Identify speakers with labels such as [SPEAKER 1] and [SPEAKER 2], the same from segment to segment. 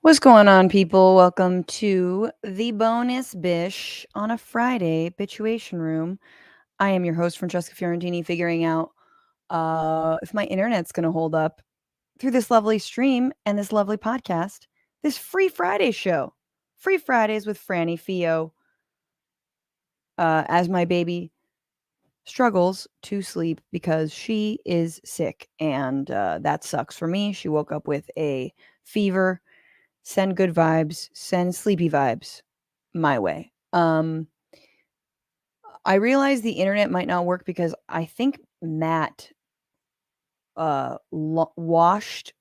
[SPEAKER 1] What's going on, people? Welcome to the bonus bish on a Friday Bituation Room. I am your host, Francesca Fiorentini, figuring out if my internet's going to hold up through this lovely stream and this lovely podcast, this free Friday show. Free Fridays with Franny Fio, as my baby struggles to sleep because she is sick, and that sucks for me. She woke up with a fever. Send good vibes, send sleepy vibes my way. I realize the internet might not work because I think Matt washed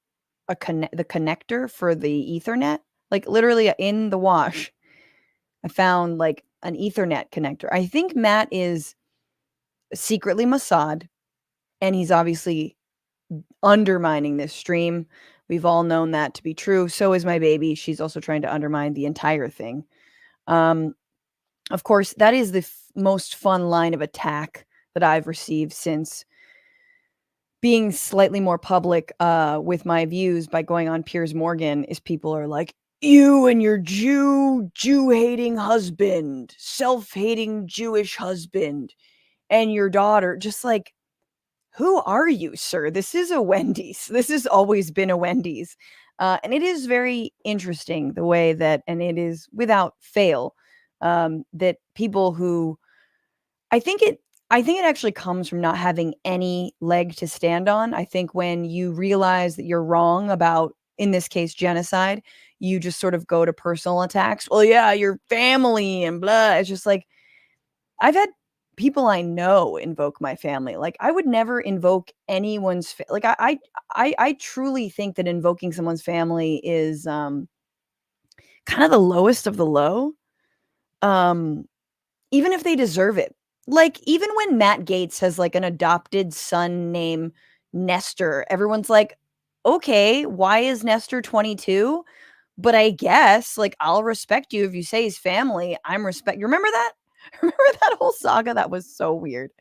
[SPEAKER 1] the connector for the Ethernet. Like literally in the wash, I found like an Ethernet connector. I think Matt is secretly Mossad, and he's obviously undermining this stream. We've all known that to be true. So is my baby. She's also trying to undermine the entire thing. Of course, that is the most fun line of attack that I've received since being slightly more public with my views by going on Piers Morgan. Is people are like, you and your Jew-hating husband, self-hating Jewish husband, and your daughter. Just like, who are you, sir? This is a Wendy's. This has always been a Wendy's. And it is very interesting the way that, and it is without fail, that people who I think it I think it actually comes from not having any leg to stand on. I think when you realize that you're wrong about, in this case, genocide, you just sort of go to personal attacks. Well, yeah, your family and blah. It's just like I've had people I know invoke my family. Like I would never invoke anyone's like I truly think that invoking someone's family is kind of the lowest of the low. Um Even if they deserve it. Like, even when Matt Gaetz has, like, an adopted son named Nestor, everyone's like, "Okay, why is Nestor 22? But I guess, like, I'll respect you if you say he's family. I'm respect." You remember that? Remember that whole saga? That was so weird.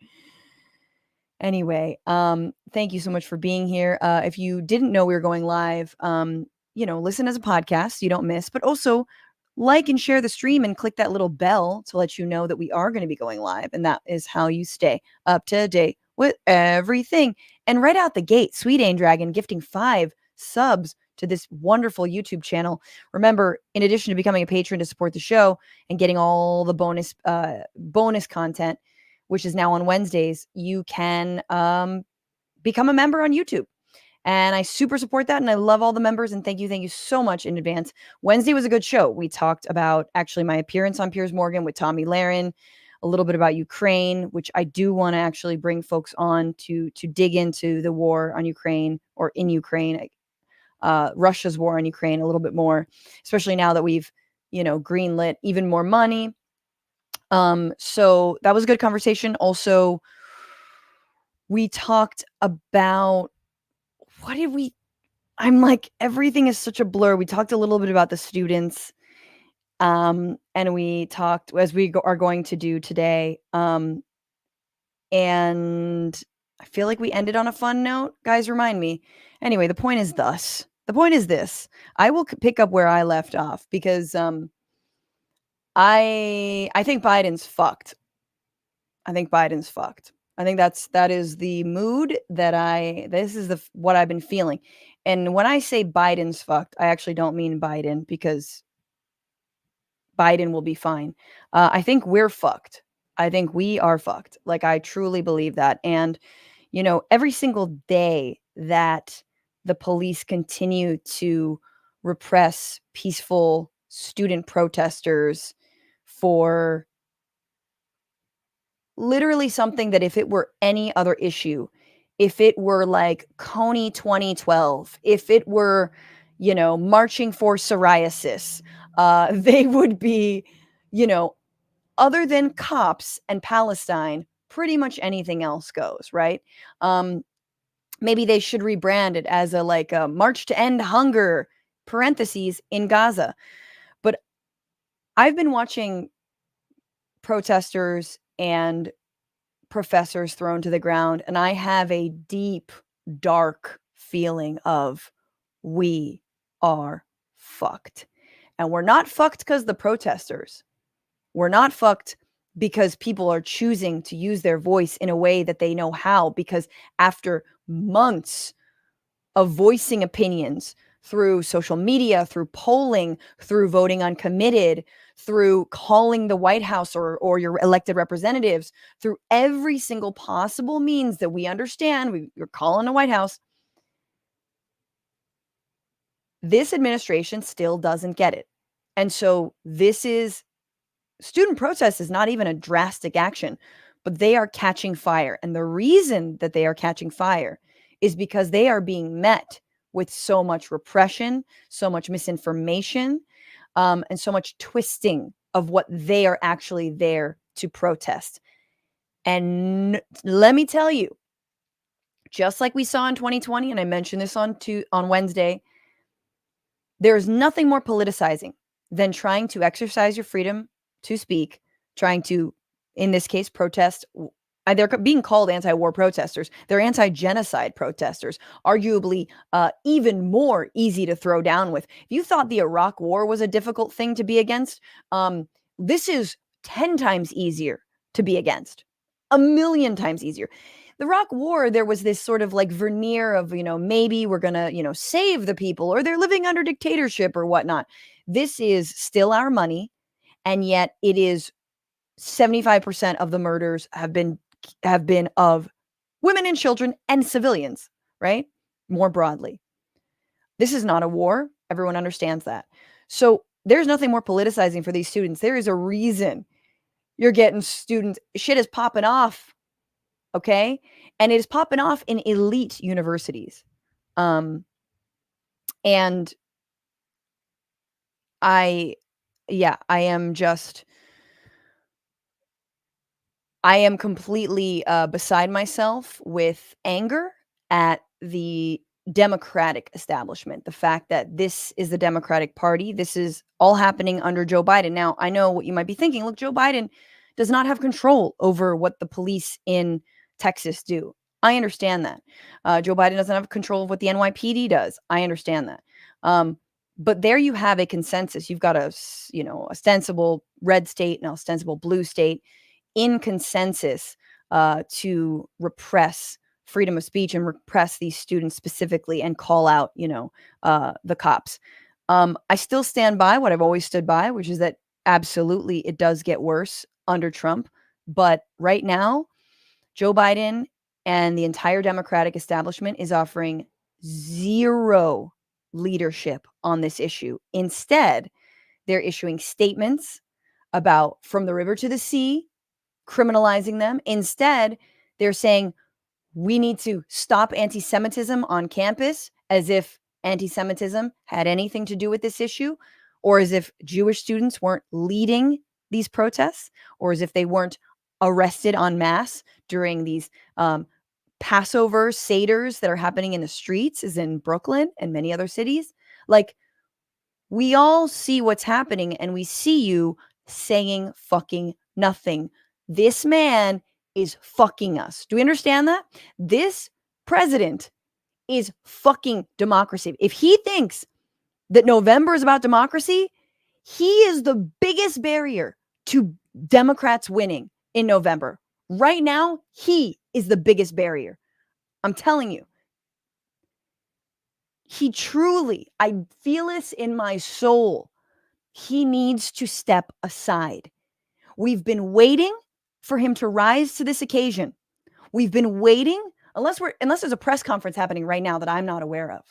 [SPEAKER 1] Anyway, thank you so much for being here. If you didn't know we were going live, listen as a podcast so you don't miss, but also like and share the stream and click that little bell to let you know that we are going to be going live. And that is how you stay up to date with everything. And right out the gate, Sweet Ain Dragon gifting 5 subs to this wonderful YouTube channel. Remember, in addition to becoming a patron to support the show and getting all the bonus content, which is now on Wednesdays, you can become a member on YouTube. And I super support that. And I love all the members. And thank you so much in advance. Wednesday was a good show. We talked about actually my appearance on Piers Morgan with Tommy Lahren, a little bit about Ukraine, which I do want to actually bring folks on to dig into the war on Ukraine or in Ukraine, Russia's war on Ukraine a little bit more, especially now that we've, greenlit even more money. So that was a good conversation. Also, we talked about what did we I'm like, everything is such a blur. We talked a little bit about the students, and we talked as are going to do today. And I feel like we ended on a fun note. Guys, remind me. Anyway, the point is thus. The point is this. I will pick up where I left off because I think Biden's fucked. I think Biden's fucked. I think that is the mood that this is what I've been feeling. And when I say Biden's fucked, I actually don't mean Biden because Biden will be fine. I think we're fucked. I think we are fucked. Like I truly believe that. And every single day that the police continue to repress peaceful student protesters for literally something that if it were any other issue, if it were like Coney 2012, if it were, marching for psoriasis, they would be, you know, other than cops and Palestine, pretty much anything else goes, right? Maybe they should rebrand it as a march to end hunger, parentheses, in Gaza. But I've been watching protesters and professors thrown to the ground, and I have a deep, dark feeling of we are fucked. And we're not fucked because the protesters. We're not fucked because people are choosing to use their voice in a way that they know how, because after months of voicing opinions through social media, through polling, through voting uncommitted, through calling the White House or your elected representatives, through every single possible means that we understand, you're calling the White House, this administration still doesn't get it. And so student protest is not even a drastic action, but they are catching fire. And the reason that they are catching fire is because they are being met with so much repression, so much misinformation, and so much twisting of what they are actually there to protest. And let me tell you, just like we saw in 2020, and I mentioned this on Wednesday, there's nothing more politicizing than trying to exercise your freedom to speak, trying to, in this case, protest. They're being called anti-war protesters. They're anti-genocide protesters, arguably even more easy to throw down with. If you thought the Iraq War was a difficult thing to be against, this is 10 times easier to be against, a million times easier. The Iraq War, there was this sort of like veneer of, maybe we're going to, save the people, or they're living under dictatorship or whatnot. This is still our money. And yet it is 75% of the murders have been of women and children and civilians, right? More broadly. This is not a war. Everyone understands that. So there's nothing more politicizing for these students. There is a reason you're getting students. Shit is popping off. Okay. And it is popping off in elite universities. And I am completely beside myself with anger at the Democratic establishment. The fact that this is the Democratic Party, this is all happening under Joe Biden. Now, I know what you might be thinking. Look, Joe Biden does not have control over what the police in Texas do. I understand that. Joe Biden doesn't have control of what the NYPD does. I understand that. But there you have a consensus. You've got a ostensible red state and ostensible blue state in consensus to repress freedom of speech and repress these students specifically and call out, the cops. I still stand by what I've always stood by, which is that absolutely it does get worse under Trump. But right now, Joe Biden and the entire Democratic establishment is offering zero leadership on this issue. Instead, they're issuing statements about from the river to the sea, criminalizing them. Instead, they're saying we need to stop anti-Semitism on campus, as if anti-Semitism had anything to do with this issue, or as if Jewish students weren't leading these protests, or as if they weren't arrested en masse during these Passover Seders that are happening in the streets, as in Brooklyn and many other cities. Like, we all see what's happening, and we see you saying fucking nothing. This man is fucking us. Do we understand that? This president is fucking democracy. If he thinks that November is about democracy, he is the biggest barrier to Democrats winning in November. Right now, he is the biggest barrier. I'm telling you. He truly, I feel this in my soul. He needs to step aside. We've been waiting for him to rise to this occasion. We've been waiting, unless there's a press conference happening right now that I'm not aware of.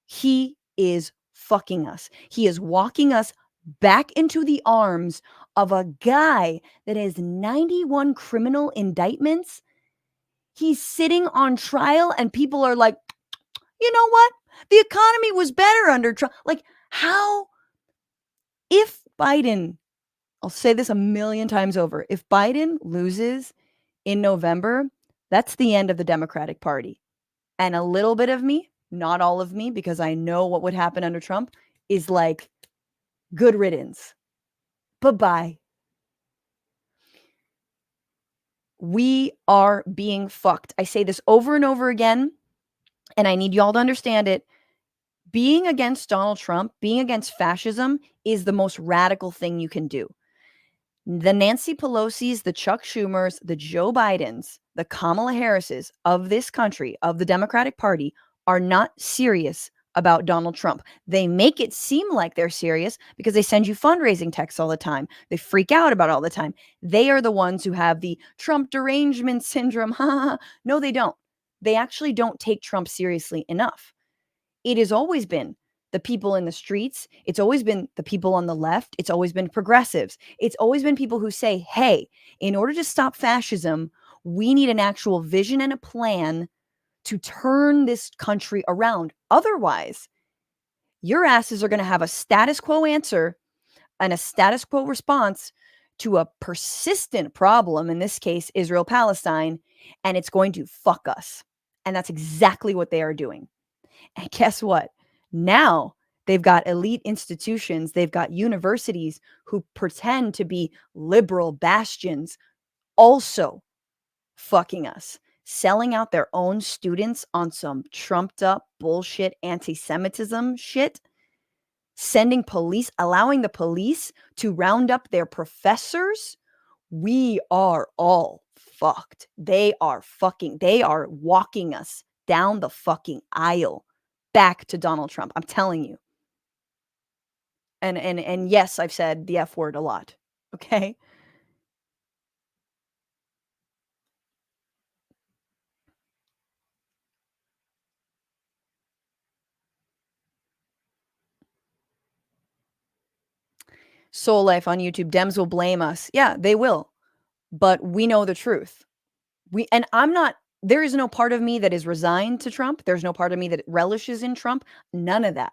[SPEAKER 1] He is fucking us. He is walking us back into the arms of a guy that has 91 criminal indictments. He's sitting on trial and people are like, you know what? The economy was better under Trump. Like, how, if Biden, I'll say this a million times over, if Biden loses in November, that's the end of the Democratic Party. And a little bit of me, not all of me, because I know what would happen under Trump, is like, good riddance. Bye-bye. We are being fucked. I say this over and over again, and I need y'all to understand it. being against Donald Trump, being against fascism is the most radical thing you can do. The Nancy Pelosi's, the Chuck Schumers, the Joe Bidens, the Kamala Harrises of this country, of the Democratic Party, are not serious about Donald Trump. They make it seem like they're serious because they send you fundraising texts all the time. They freak out about it all the time. They are the ones who have the Trump derangement syndrome. No, they don't. They actually don't take Trump seriously enough. It has always been the people in the streets. It's always been the people on the left. It's always been progressives. It's always been people who say, hey, in order to stop fascism, we need an actual vision and a plan to turn this country around. Otherwise, your asses are going to have a status quo answer and a status quo response to a persistent problem, in this case, Israel-Palestine, and it's going to fuck us. And that's exactly what they are doing. And guess what? Now they've got elite institutions, they've got universities who pretend to be liberal bastions also fucking us, selling out their own students on some trumped up bullshit anti-Semitism shit, sending police, allowing the police to round up their professors. We are all fucked. They are walking us down the fucking aisle back to Donald Trump. I'm telling you. And yes, I've said the F word a lot. Okay? Soul Life on YouTube. Dems will blame us. Yeah, they will. But we know the truth. There is no part of me that is resigned to Trump. There's no part of me that relishes in Trump. None of that.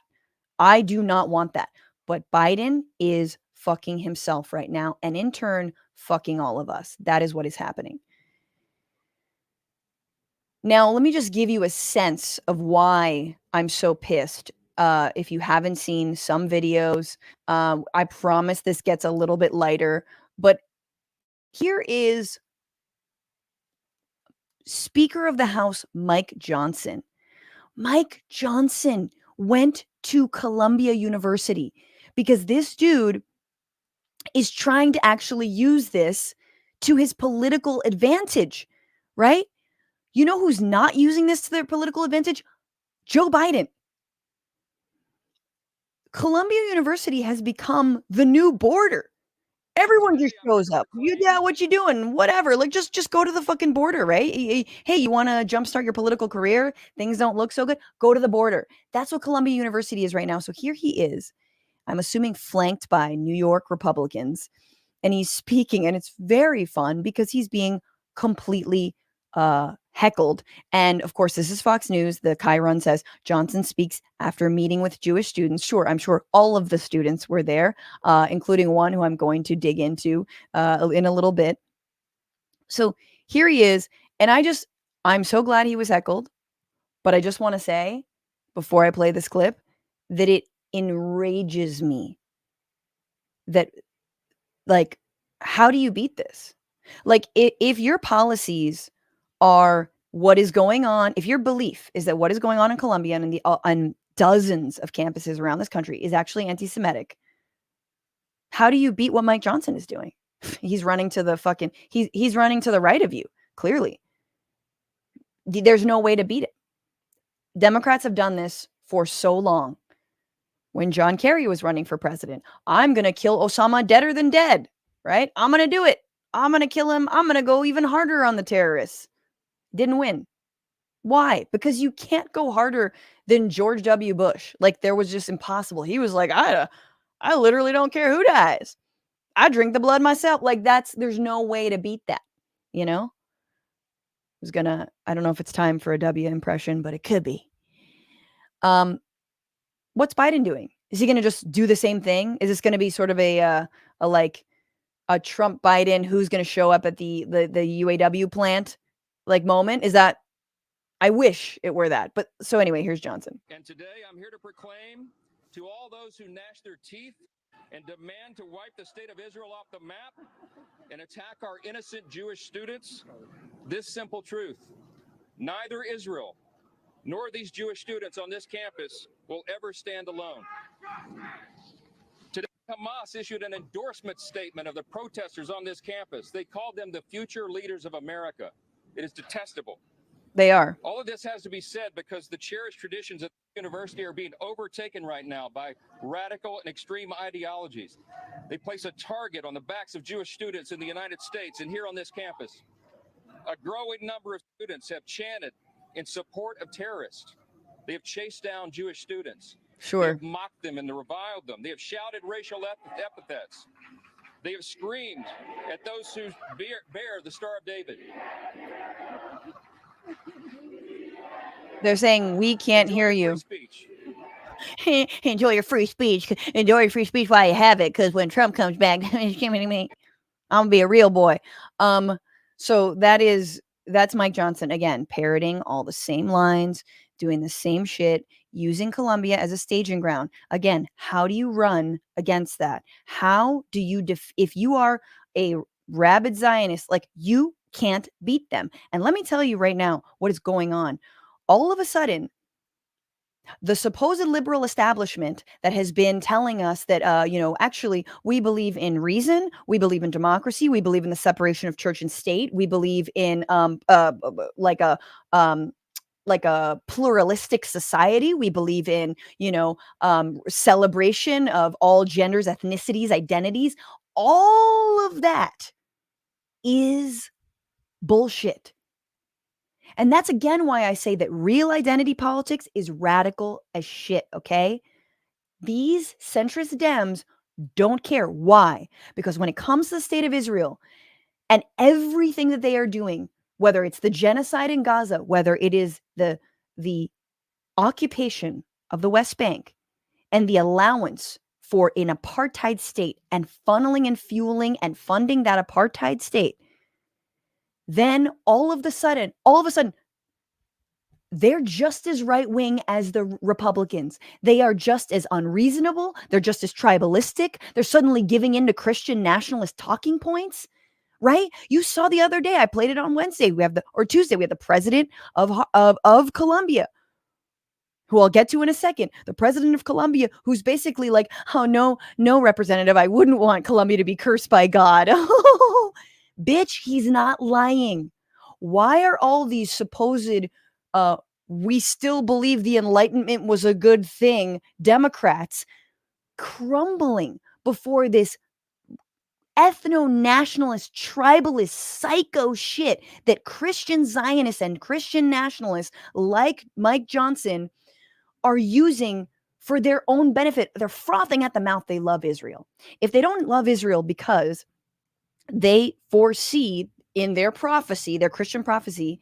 [SPEAKER 1] I do not want that. But Biden is fucking himself right now, and in turn, fucking all of us. That is what is happening. Now, let me just give you a sense of why I'm so pissed. If you haven't seen some videos, I promise this gets a little bit lighter, but here is Speaker of the House Mike Johnson. Mike Johnson went to Columbia University because this dude is trying to actually use this to his political advantage, right? You know who's not using this to their political advantage? Joe Biden. Columbia University has become the new border. Everyone just shows up. Yeah, what you doing? Whatever. Like, just go to the fucking border, right? Hey, you want to jumpstart your political career? Things don't look so good. Go to the border. That's what Columbia University is right now. So here he is. I'm assuming flanked by New York Republicans, and he's speaking, and it's very fun because he's being completely heckled. And of course, this is Fox News. The Chiron says Johnson speaks after meeting with Jewish students. Sure, I'm sure all of the students were there, including one who I'm going to dig into in a little bit. So here he is, and I'm so glad he was heckled. But I just want to say, before I play this clip, that it enrages me that, like, how do you beat this? Like, if your policies are what is going on, if your belief is that what is going on in Columbia and on dozens of campuses around this country is actually anti-Semitic, how do you beat what Mike Johnson is doing? He's running to the he's running to the right of you, clearly. There's no way to beat it. Democrats have done this for so long. When John Kerry was running for president, I'm going to kill Osama deader than dead, right? I'm going to do it. I'm going to kill him. I'm going to go even harder on the terrorists. Didn't win. Why? Because you can't go harder than George W. Bush. Like, there was just impossible. He was like, I literally don't care who dies. I drink the blood myself. Like, there's no way to beat that, you know? I don't know if it's time for a W impression, but it could be. What's Biden doing? Is he going to just do the same thing? Is this going to be sort of a Trump Biden who's going to show up at the UAW plant like moment? Is that? I wish it were that. But so anyway, here's Johnson.
[SPEAKER 2] And today I'm here to proclaim to all those who gnash their teeth and demand to wipe the state of Israel off the map and attack our innocent Jewish students, this simple truth: neither Israel nor these Jewish students on this campus will ever stand alone. Today, Hamas issued an endorsement statement of the protesters on this campus. They called them the future leaders of America. It is detestable.
[SPEAKER 1] They are.
[SPEAKER 2] All of this has to be said because the cherished traditions of the university are being overtaken right now by radical and extreme ideologies. They place a target on the backs of Jewish students in the United States and here on this campus. A growing number of students have chanted in support of terrorists. They have chased down Jewish students. They
[SPEAKER 1] Sure.
[SPEAKER 2] have mocked them and reviled them. They have shouted racial epithets. They have screamed at those who bear the Star of David.
[SPEAKER 1] They're saying we can't
[SPEAKER 2] Enjoy
[SPEAKER 1] hear
[SPEAKER 2] your
[SPEAKER 1] you.
[SPEAKER 2] free speech.
[SPEAKER 1] Enjoy your free speech. Enjoy your free speech while you have it, because when Trump comes back, I'm gonna be a real boy. So that's Mike Johnson again, parroting all the same lines, doing the same shit, using Columbia as a staging ground. Again, how do you run against that? How do you if you are a rabid Zionist, like, you can't beat them. And let me tell you right now what is going on. All of a sudden, the supposed liberal establishment that has been telling us that, actually, we believe in reason, we believe in democracy, we believe in the separation of church and state, we believe in like a pluralistic society, we believe in celebration of all genders, ethnicities, identities. All of that is bullshit. And that's again why I say that real identity politics is radical as shit, okay? These centrist Dems don't care. Why? Because when it comes to the state of Israel and everything that they are doing, whether it's the genocide in Gaza, whether it is the occupation of the West Bank and the allowance for an apartheid state and funneling and fueling and funding that apartheid state, then all of a sudden, they're just as right-wing as the Republicans. They are just as unreasonable. They're just as tribalistic. They're suddenly giving in to Christian nationalist talking points, right? You saw the other day, I played it on Wednesday, Tuesday, we have the president of Colombia, who I'll get to in a second. The president of Colombia, who's basically like, oh, no, representative, I wouldn't want Colombia to be cursed by God. Bitch, he's not lying. Why are all these supposed, we still believe the Enlightenment was a good thing, Democrats crumbling before this ethno-nationalist, tribalist, psycho shit that Christian Zionists and Christian nationalists like Mike Johnson are using for their own benefit? They're frothing at the mouth. They love Israel. If they don't love Israel because they foresee in their prophecy, their Christian prophecy,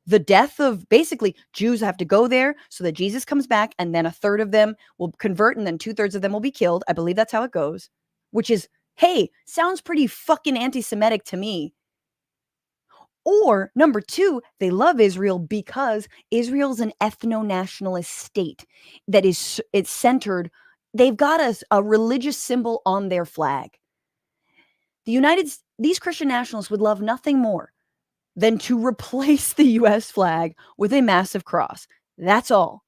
[SPEAKER 1] the death of basically Jews have to go there so that Jesus comes back, and then a third of them will convert, and then 2/3 of them will be killed. I believe that's how it goes, which is, hey, sounds pretty fucking anti-Semitic to me. Or number two, they love Israel because Israel's an ethno-nationalist state that it's centered. They've got a religious symbol on their flag. These Christian nationalists would love nothing more than to replace the US flag with a massive cross. That's all.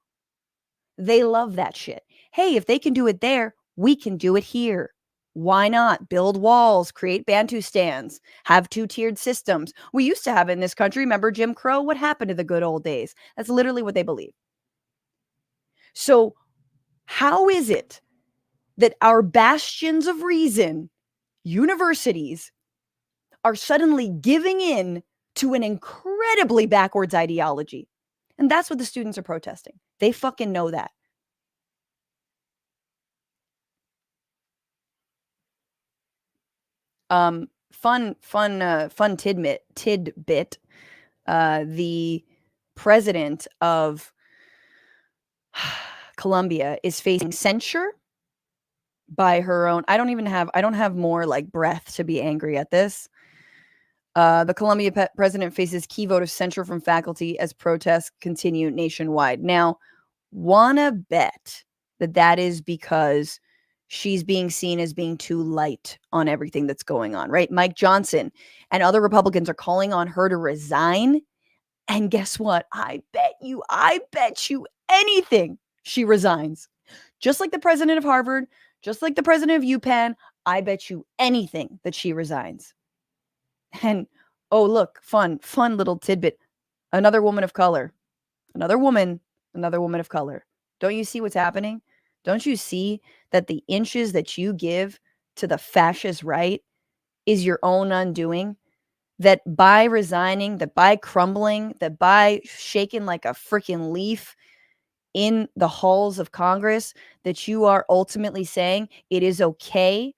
[SPEAKER 1] They love that shit. Hey, if they can do it there, we can do it here. Why not? Build walls, create Bantustans, have two-tiered systems. We used to have it in this country. Remember Jim Crow? What happened to the good old days? That's literally what they believe. So how is it that our bastions of reason, universities, are suddenly giving in to an incredibly backwards ideology? And that's what the students are protesting. They fucking know that. Fun tidbit. The president of Colombia is facing censure by her own. I don't have more like breath to be angry at this. The Colombia president faces key vote of censure from faculty as protests continue nationwide. Now, wanna bet that is because she's being seen as being too light on everything that's going on, right? Mike Johnson and other Republicans are calling on her to resign And guess what? I bet you anything she resigns. Just like the president of Harvard, just like the president of UPenn, I bet you anything that she resigns. And oh, look, fun little tidbit. Another woman of color. Another woman of color. Don't you see what's happening? Don't you see that the inches that you give to the fascist right is your own undoing? That by resigning, that by crumbling, that by shaking like a freaking leaf in the halls of Congress, that you are ultimately saying it is okay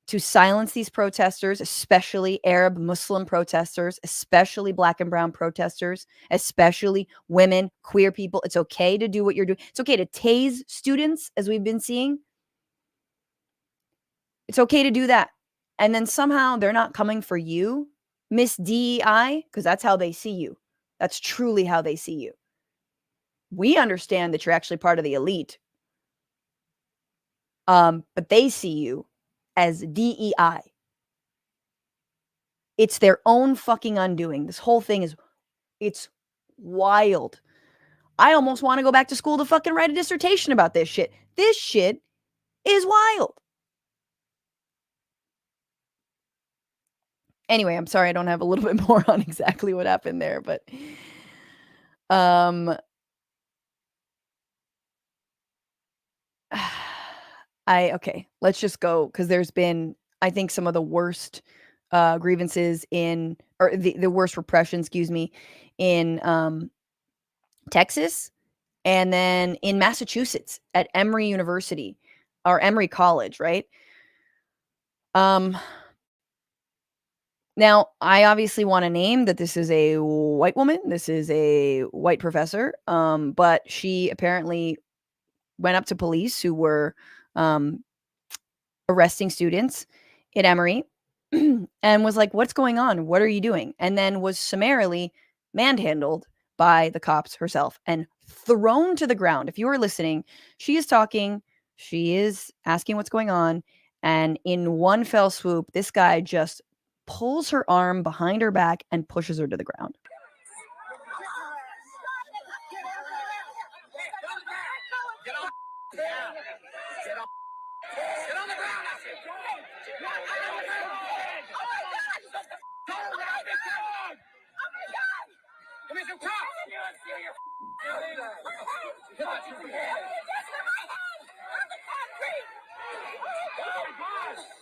[SPEAKER 1] to silence these protesters, especially Arab Muslim protesters, especially Black and brown protesters, especially women, queer people. It's okay to do what you're doing. It's okay to tase students, as we've been seeing. It's okay to do that. And then somehow they're not coming for you, Miss DEI, because that's how they see you. That's truly how they see you. We understand that you're actually part of the elite. But they see you as DEI. It's their own fucking undoing. This whole thing it's wild. I almost want to go back to school to fucking write a dissertation about this shit. This shit is wild. Anyway, I'm sorry I don't have a little bit more on exactly what happened there, but okay, let's just go, because there's been, I think, some of the worst grievances or the worst repression, excuse me, in Texas, and then in Massachusetts at Emory University or Emory College, right? Now, I obviously want to name that this is a white woman. This is a white professor, but she apparently went up to police who were arresting students at Emory and was like, "What's going on? What are you doing?" And then was summarily manhandled by the cops herself and thrown to the ground. If you are listening, she is talking, she is asking what's going on, and in one fell swoop, this guy just pulls her arm behind her back and pushes her to the ground. Get on the ground, I said. Give me some cops.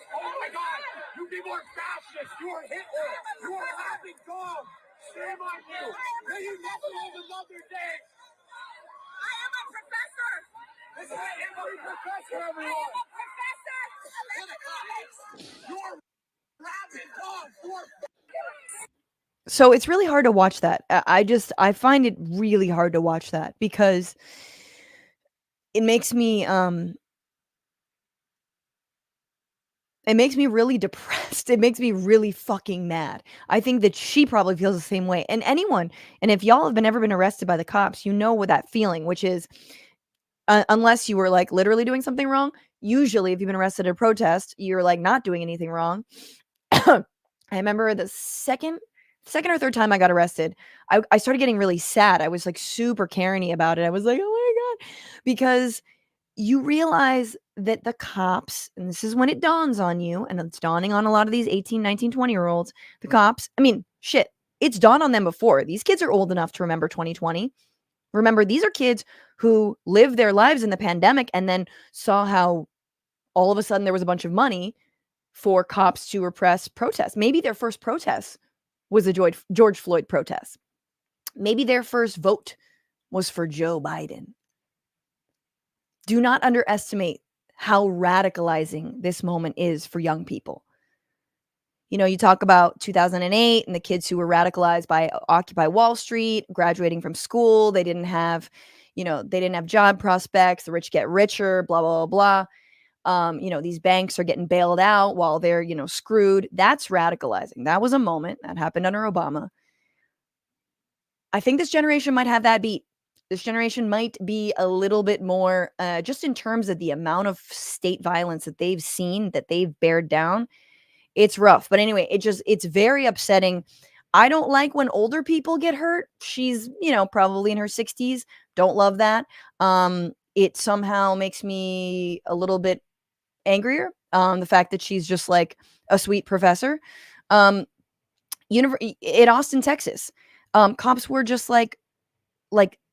[SPEAKER 1] Oh my God! You people are fascists. You are Hitler. You are having God. Shame on you. May you never live another day. I am a professor. This is an Emory professor, everyone. I am a professor. You are rabid dogs. You are. So it's really hard to watch that. I find it really hard to watch that because it makes me really depressed. It makes me really fucking mad. I think that she probably feels the same way. And if y'all have ever been arrested by the cops, you know what that feeling, which is unless you were like literally doing something wrong. Usually if you've been arrested at a protest, you're like not doing anything wrong. I remember the second or third time I got arrested, I started getting really sad. I was like super Karen-y about it. I was like, oh my God, because you realize that the cops, and this is when it dawns on you, and it's dawning on a lot of these 18, 19, 20-year-olds, the cops, I mean, shit, it's dawned on them before. These kids are old enough to remember 2020. Remember, these are kids who lived their lives in the pandemic and then saw how all of a sudden there was a bunch of money for cops to repress protests. Maybe their first protest was a George Floyd protest. Maybe their first vote was for Joe Biden. Do not underestimate how radicalizing this moment is for young people. You know, you talk about 2008 and the kids who were radicalized by Occupy Wall Street, graduating from school. They didn't have job prospects. The rich get richer, blah, blah, blah, blah. These banks are getting bailed out while they're, screwed. That's radicalizing. That was a moment that happened under Obama. I think this generation might have that beat. This generation might be a little bit more, just in terms of the amount of state violence that they've seen, that they've bared down. It's rough. But anyway, it's very upsetting. I don't like when older people get hurt. She's, probably in her 60s. Don't love that. It somehow makes me a little bit angrier. The fact that she's just like a sweet professor. Um, in Austin, Texas, cops were just like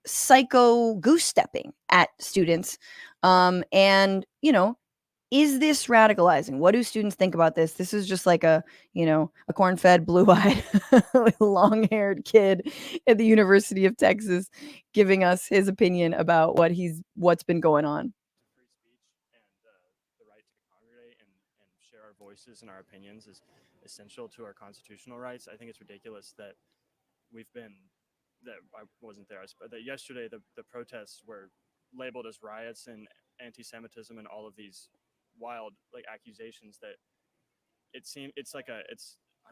[SPEAKER 1] psycho goose stepping at students. And is this radicalizing? What do students think about this? This is just like a corn-fed, blue-eyed, long-haired kid at the University of Texas giving us his opinion about what's been going on.
[SPEAKER 3] Free speech and the right to congregate and share our voices and our opinions is essential to our constitutional rights. I think it's ridiculous that I wasn't there, that yesterday the protests were labeled as riots and anti-Semitism and all of these wild accusations that it's I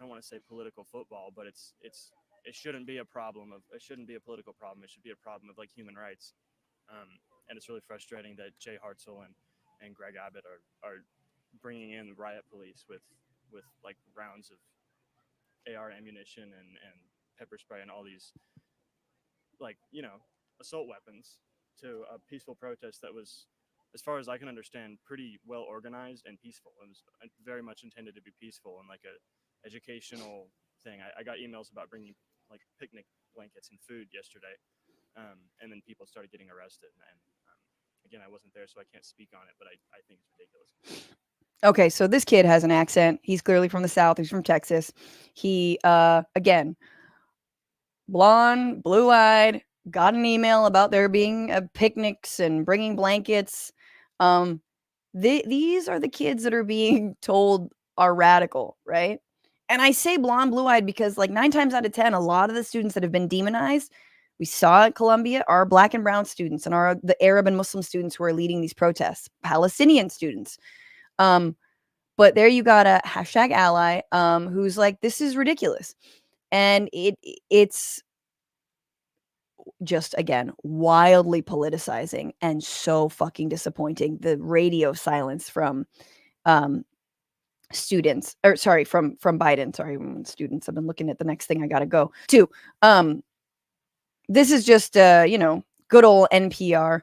[SPEAKER 3] don't want to say political football, but it shouldn't be a problem it shouldn't be a political problem. It should be a problem of human rights. And it's really frustrating that Jay Hartzell and Greg Abbott are bringing in riot police with rounds of AR ammunition and pepper spray and all these assault weapons to a peaceful protest that was, as far as I can understand, pretty well organized and peaceful. It was very much intended to be peaceful and a educational thing. I got emails about bringing picnic blankets and food yesterday, and then people started getting arrested. And again, I wasn't there, so I can't speak on it, but I think it's ridiculous.
[SPEAKER 1] Okay, so this kid has an accent. He's clearly from the South. He's from Texas. He, again, blonde, blue-eyed, got an email about there being picnics and bringing blankets. These are the kids that are being told are radical, right? And I say blonde, blue-eyed because 9 times out of 10, a lot of the students that have been demonized, we saw at Columbia, are Black and brown students and are the Arab and Muslim students who are leading these protests, Palestinian students. But there you got a #ally who's like, this is ridiculous. And it's just, again, wildly politicizing and so fucking disappointing. The radio silence from students, or sorry, from Biden. Sorry, students. I've been looking at the next thing I got to go to. This is just, good old NPR.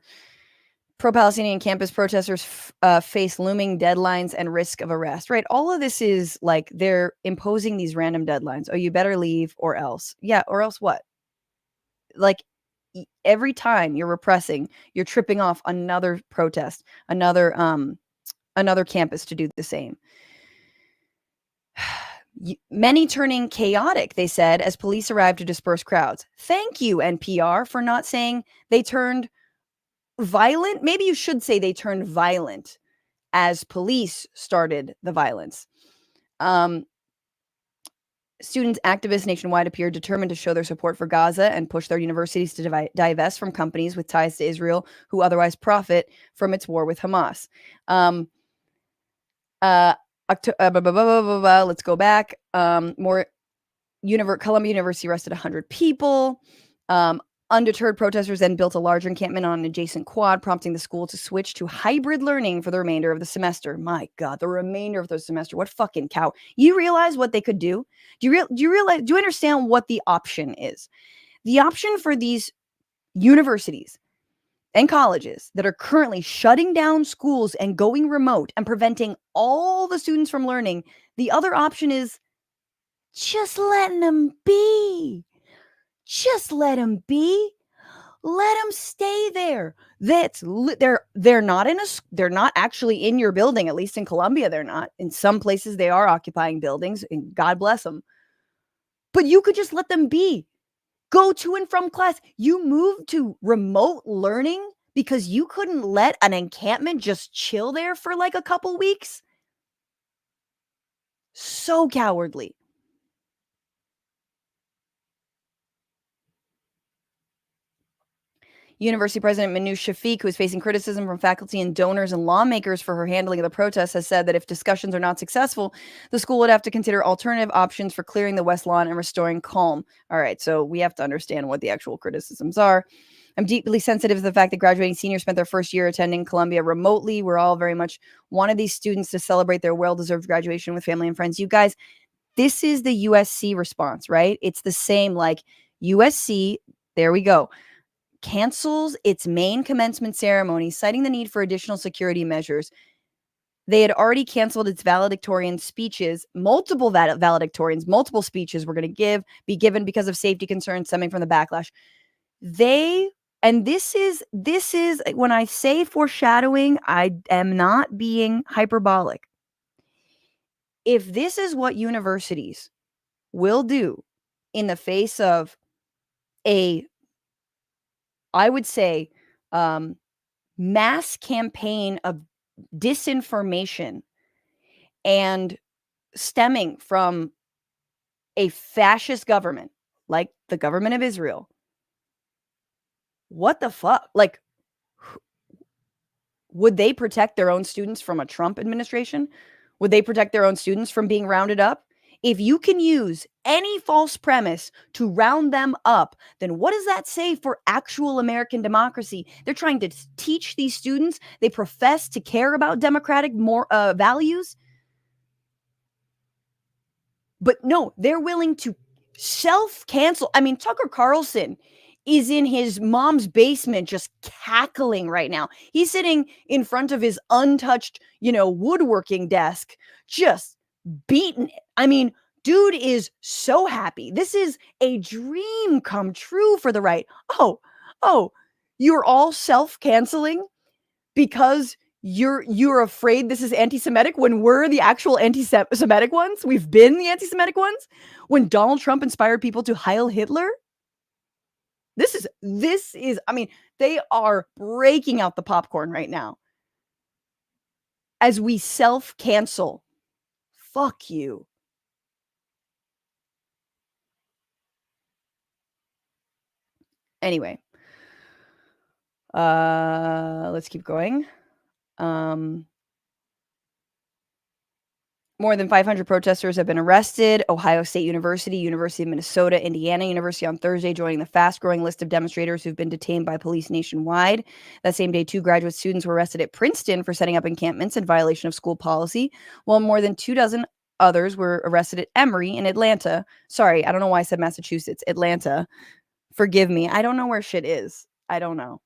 [SPEAKER 1] Pro-Palestinian campus protesters face looming deadlines and risk of arrest, right? All of this is they're imposing these random deadlines. Oh, you better leave or else. Yeah, or else what? Every time you're repressing, you're tripping off another protest, another campus to do the same. Many turning chaotic, they said, as police arrived to disperse crowds. Thank you, NPR, for not saying they turned violent. Maybe you should say they turned violent as police started the violence. Students, activists nationwide appeared determined to show their support for Gaza and push their universities to divest from companies with ties to Israel who otherwise profit from its war with Hamas. Let's go back. Columbia University arrested 100 people. Undeterred protesters then built a larger encampment on an adjacent quad, prompting the school to switch to hybrid learning for the remainder of the semester. My God, the remainder of the semester. What fucking cow. You realize what they could do? Do you understand what the option is? The option for these universities and colleges that are currently shutting down schools and going remote and preventing all the students from learning, the other option is just letting them be. Just let them be. Let them stay there. They're not actually in your building. At least in Columbia, they're not. In some places, they are occupying buildings, and God bless them. But you could just let them be. Go to and from class. You moved to remote learning because you couldn't let an encampment just chill there for a couple weeks. So cowardly. University President Manoush Shafiq, who is facing criticism from faculty and donors and lawmakers for her handling of the protests, has said that if discussions are not successful, the school would have to consider alternative options for clearing the West Lawn and restoring calm. All right, so we have to understand what the actual criticisms are. I'm deeply sensitive to the fact that graduating seniors spent their first year attending Columbia remotely. We're all very much wanted these students to celebrate their well-deserved graduation with family and friends. You guys, this is the USC response, right? It's the same, like USC, there we go, cancels its main commencement ceremony, citing the need for additional security measures. They had already canceled its valedictorian speeches, multiple valedictorians, multiple speeches were going to be given because of safety concerns stemming from the backlash. And this is when I say foreshadowing, I am not being hyperbolic. If this is what universities will do in the face of I would say, mass campaign of disinformation and stemming from a fascist government like the government of Israel, what the fuck? Like, would they protect their own students from a Trump administration? Would they protect their own students from being rounded up? If you can use any false premise to round them up, then what does that say for actual American democracy? They're trying to teach these students they profess to care about democratic values. But no, they're willing to self-cancel. I mean, Tucker Carlson is in his mom's basement just cackling right now. He's sitting in front of his untouched, woodworking desk, just beating it. I mean, dude is so happy. This is a dream come true for the right. Oh, you're all self-canceling because you're afraid this is anti-Semitic when we're the actual anti-Semitic ones? We've been the anti-Semitic ones when Donald Trump inspired people to Heil Hitler? This is, I mean, they are breaking out the popcorn right now as we self-cancel. Fuck you. Anyway, let's keep going. More than 500 protesters have been arrested. Ohio State University, University of Minnesota, Indiana University on Thursday joining the fast-growing list of demonstrators who've been detained by police nationwide. That same day, 2 graduate students were arrested at Princeton for setting up encampments in violation of school policy, while more than 24 others were arrested at Emory in Atlanta. Sorry, I don't know why I said Massachusetts. Atlanta. Forgive me. I don't know where shit is. I don't know.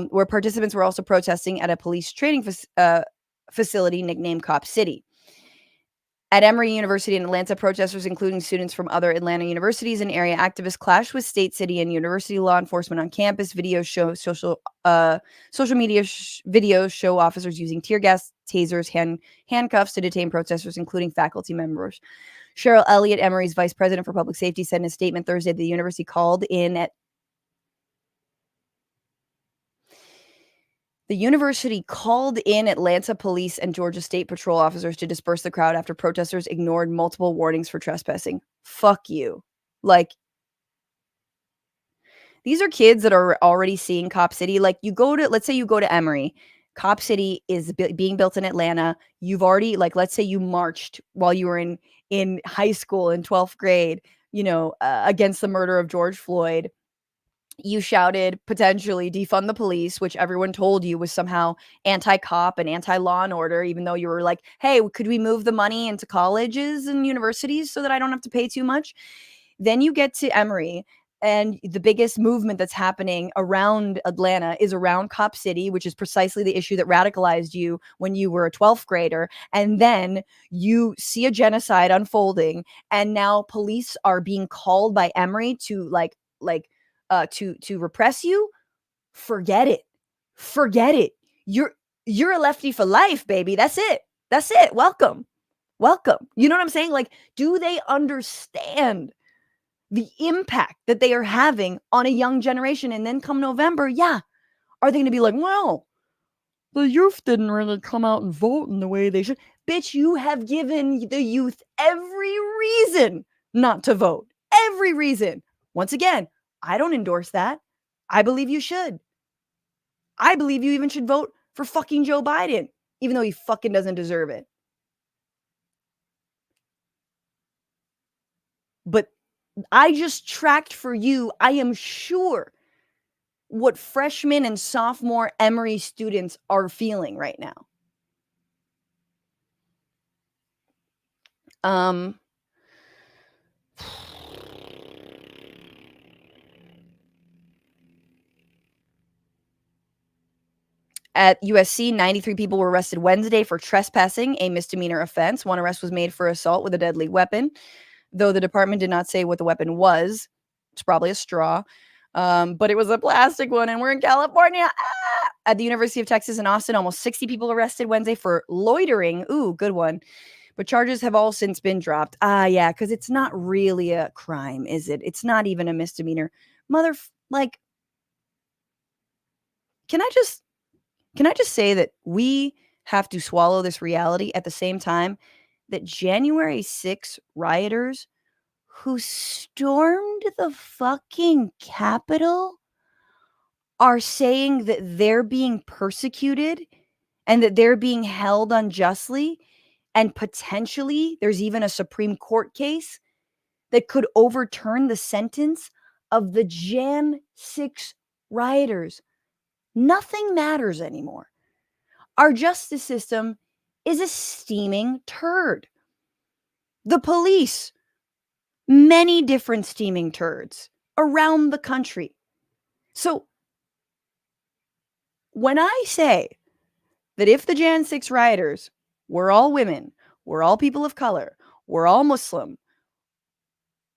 [SPEAKER 1] Where participants were also protesting at a police training facility nicknamed Cop City. At Emory University in Atlanta, protesters, including students from other Atlanta universities and area activists, clashed with state, city, and university law enforcement on campus. Videos show social media videos show officers using tear gas, tasers, handcuffs to detain protesters, including faculty members. Cheryl Elliott, Emory's vice president for public safety, said in a statement Thursday that the university called in Atlanta police and Georgia State Patrol officers to disperse the crowd after protesters ignored multiple warnings for trespassing. Fuck you. Like, these are kids that are already seeing Cop City. Like, let's say you go to Emory. Cop City is being built in Atlanta. You've already, let's say you marched while you were in high school in 12th grade, against the murder of George Floyd. You shouted potentially defund the police, which everyone told you was somehow anti-cop and anti-law and order, even though you were like, hey, could we move the money into colleges and universities so that I don't have to pay too much? Then you get to Emory, and the biggest movement that's happening around Atlanta is around Cop City, which is precisely the issue that radicalized you when you were a 12th grader. And then you see a genocide unfolding, and now police are being called by Emory to to repress you. Forget it. You're a lefty for life, baby. That's it. Welcome. You know what I'm saying? Like, do they understand the impact that they are having on a young generation? And then come November, are they going to be like, well, the youth didn't really come out and vote in the way they should? Bitch, you have given the youth every reason not to vote. Every reason. Once again, I don't endorse that. I believe you should. I believe you even should vote for fucking Joe Biden, even though he fucking doesn't deserve it. But I just tracked for you, I am sure, what freshman and sophomore Emory students are feeling right now. At USC, 93 people were arrested Wednesday for trespassing, a misdemeanor offense. One arrest was made for assault with a deadly weapon, though the department did not say what the weapon was. It's probably a straw, but it was a plastic one, and we're in California. Ah! At the University of Texas in Austin, almost 60 people arrested Wednesday for loitering. Ooh, good one. But charges have all since been dropped. Yeah, because it's not really a crime, is it? It's not even a misdemeanor. Like, can I just say that we have to swallow this reality at the same time that January 6 rioters who stormed the fucking Capitol are saying that they're being persecuted and that they're being held unjustly, and potentially there's even a Supreme Court case that could overturn the sentence of the Jan 6 rioters. Nothing matters anymore. Our justice system is a steaming turd. The police, many different steaming turds around the country. So when I say that if the Jan 6 rioters were all women, were all people of color, were all Muslim,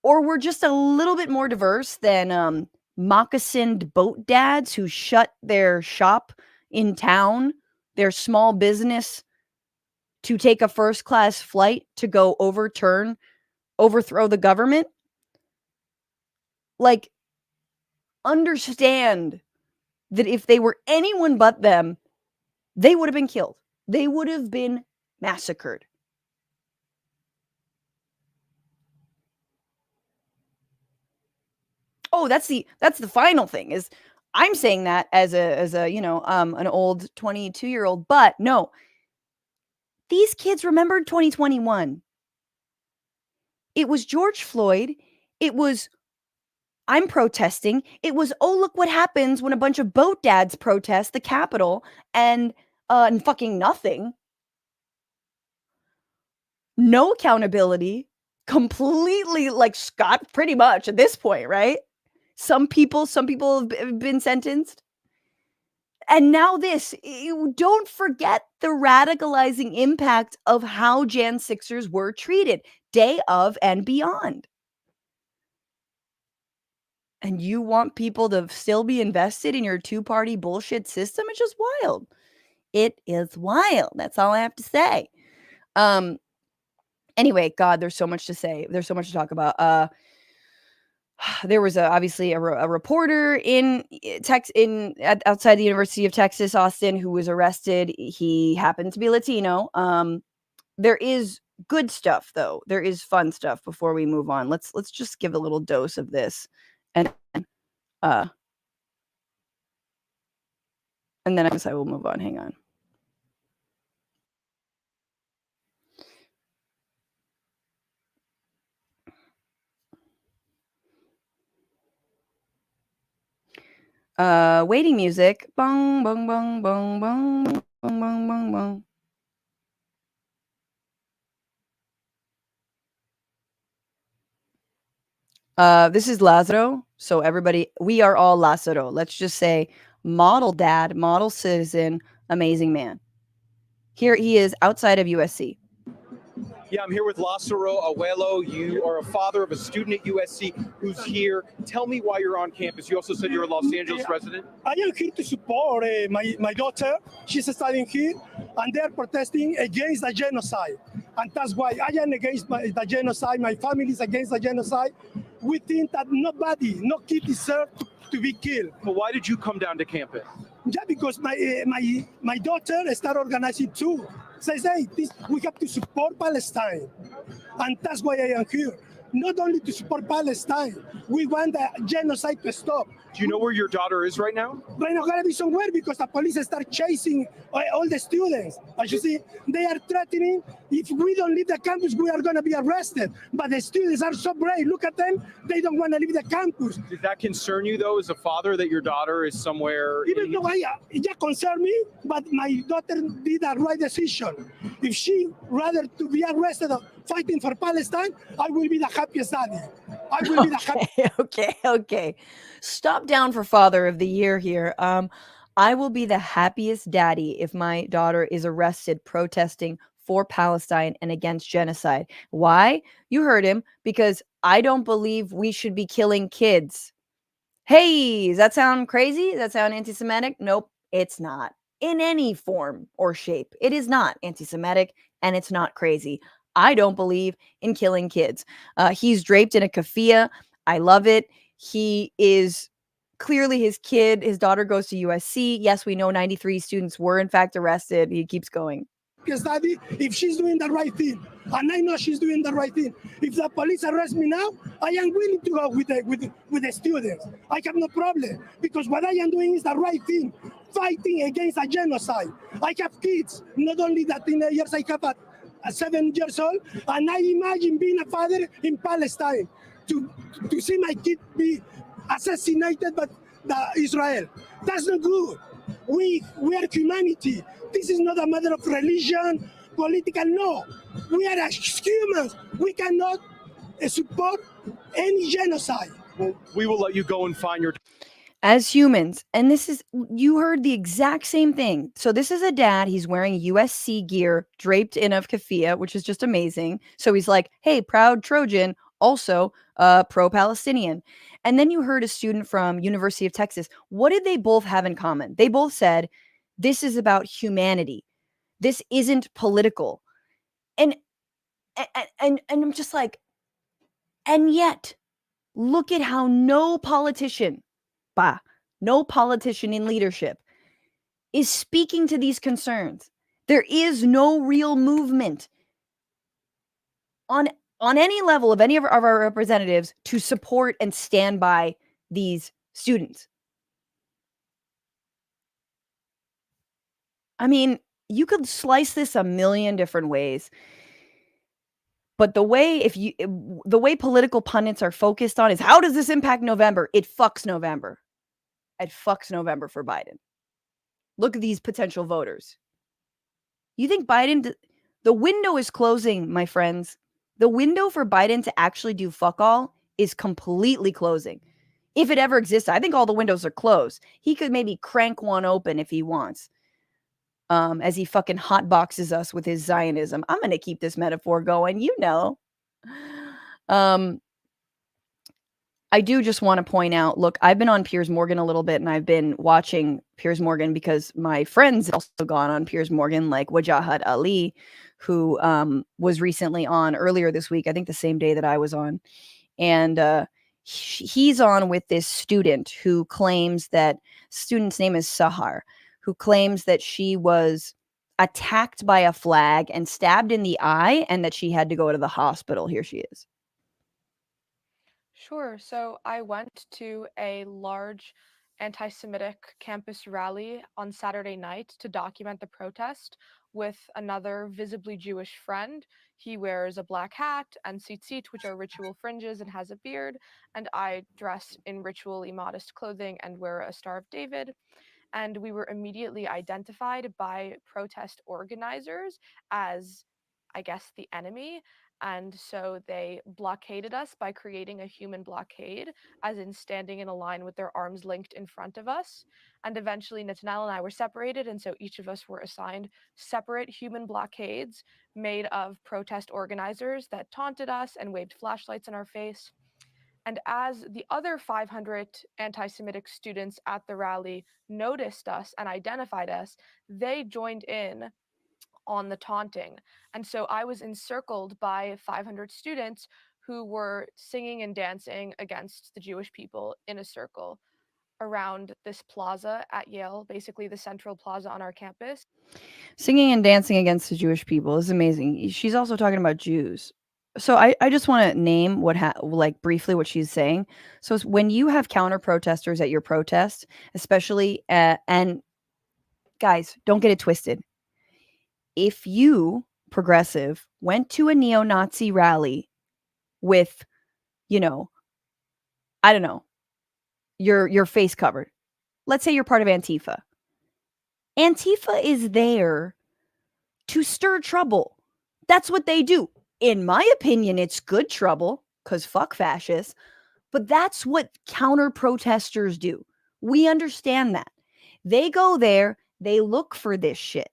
[SPEAKER 1] or were just a little bit more diverse than moccasined boat dads who shut their shop in town, their small business, to take a first-class flight to go overthrow the government, like, understand that if they were anyone but them, they would have been killed. They would have been massacred. Oh, that's the final thing, is I'm saying that as a an old 22-year-old, but no. These kids remembered 2021. It was George Floyd. It was I'm protesting. It was, oh, look what happens when a bunch of boat dads protest the Capitol and fucking nothing. No accountability. Completely like Scott pretty much at this point, right? Some people have been sentenced. And now this, you don't forget the radicalizing impact of how Jan 6ers were treated day of and beyond. And you want people to still be invested in your two-party bullshit system? It's just wild. It is wild. That's all I have to say. Anyway, God, there's so much to say. There's so much to talk about. There was obviously a reporter outside the University of Texas, Austin, who was arrested. He happened to be Latino. There is good stuff, though. There is fun stuff. Before we move on, let's just give a little dose of this, and then I guess I will move on. Hang on. Waiting music. Bong, bong, bong, bong, bong, bong, bong, bong, bong. This is Lazaro. So everybody, we are all Lazaro. Let's just say model dad, model citizen, amazing man. Here he is outside of USC.
[SPEAKER 4] Yeah, I'm here with Lazaro Abuelo. You are a father of a student at USC who's here. Tell me why you're on campus. You also said you're a Los Angeles resident.
[SPEAKER 5] I am here to support my daughter. She's studying here, and they're protesting against the genocide. And that's why I am against the genocide. My family is against the genocide. We think that no kid deserves to be killed.
[SPEAKER 4] But why did you come down to campus?
[SPEAKER 5] Yeah, because my daughter started organizing too. Says, hey, we have to support Palestine. And that's why I am here. Not only to support Palestine, we want the genocide to stop.
[SPEAKER 4] Do you know where your daughter is right now?
[SPEAKER 5] Right now, gotta be somewhere because the police start chasing all the students. As you see, they are threatening. If we don't leave the campus, we are gonna be arrested. But the students are so brave. Look at them. They don't want to leave the campus.
[SPEAKER 4] Does that concern you, though, as a father, that your daughter is somewhere?
[SPEAKER 5] Even though it concern me, but my daughter did the right decision. If she rather to be arrested fighting for Palestine, I will be the happiest daddy. I will be the happiest.
[SPEAKER 1] Okay. Stop down for Father of the Year here. I will be the happiest daddy if my daughter is arrested protesting for Palestine and against genocide. Why? You heard him. Because I don't believe we should be killing kids. Hey, does that sound crazy? Does that sound anti-Semitic? Nope, it's not. In any form or shape. It is not anti-Semitic and it's not crazy. I don't believe in killing kids. He's draped in a keffiyeh. I love it. He is clearly his kid. His daughter goes to USC. Yes, we know 93 students were in fact arrested. He keeps going.
[SPEAKER 5] Daddy, if she's doing the right thing, and I know she's doing the right thing. If the police arrest me now, I am willing to go with the students. I have no problem, because what I am doing is the right thing, fighting against a genocide. I have kids, not only the teenagers, I have a 7 years old, and I imagine being a father in Palestine to see my kid be assassinated by Israel. That's not good. We are humanity. This is not a matter of religion, political, no. We are humans. We cannot support any genocide.
[SPEAKER 4] Well, we will let you go and find your.
[SPEAKER 1] As humans, and this is, you heard the exact same thing. So this is a dad, he's wearing USC gear draped in a keffiyeh, which is just amazing. So he's like, hey, proud Trojan, also pro-Palestinian. And then you heard a student from University of Texas. What did they both have in common? They both said, this is about humanity. This isn't political. And I'm just like, and yet, look at how no politician in leadership is speaking to these concerns. There is no real movement on any level of any of our representatives to support and stand by these students. I mean, you could slice this a million different ways. But the way political pundits are focused on is, how does this impact November? It fucks November. It fucks November for Biden. Look at these potential voters. You think Biden, the window is closing, my friends. The window for Biden to actually do fuck all is completely closing. If it ever exists, I think all the windows are closed. He could maybe crank one open if he wants. As he fucking hotboxes us with his Zionism. I'm going to keep this metaphor going, you know. I do just want to point out, look, I've been on Piers Morgan a little bit, and I've been watching Piers Morgan because my friends have also gone on Piers Morgan, like Wajahat Ali, who was recently on earlier this week, I think the same day that I was on. And he's on with this student who claims that, student's name is Sahar, who claims that she was attacked by a flag and stabbed in the eye and that she had to go to the hospital. Here she is.
[SPEAKER 6] Sure. So I went to a large anti-Semitic campus rally on Saturday night to document the protest with another visibly Jewish friend. He wears a black hat and tzitzit, which are ritual fringes, and has a beard. And I dress in ritually modest clothing and wear a Star of David. And we were immediately identified by protest organizers as, I guess, the enemy. And so they blockaded us by creating a human blockade, as in standing in a line with their arms linked in front of us. And eventually Netanel and I were separated, and so each of us were assigned separate human blockades made of protest organizers that taunted us and waved flashlights in our face. And as the other 500 anti-Semitic students at the rally noticed us and identified us, they joined in on the taunting. And so I was encircled by 500 students who were singing and dancing against the Jewish people in a circle around this plaza at Yale, basically the central plaza on our campus.
[SPEAKER 1] Singing and dancing against the Jewish people is amazing. She's also talking about Jews. So I just want to name like briefly what she's saying. So when you have counter protesters at your protest, especially, and guys, don't get it twisted. If you, progressive, went to a neo-Nazi rally with, you know, I don't know, your face covered. Let's say you're part of Antifa. Antifa is there to stir trouble. That's what they do. In my opinion, it's good trouble, because fuck fascists. But that's what counter protesters do. We understand that. They go there, they look for this shit.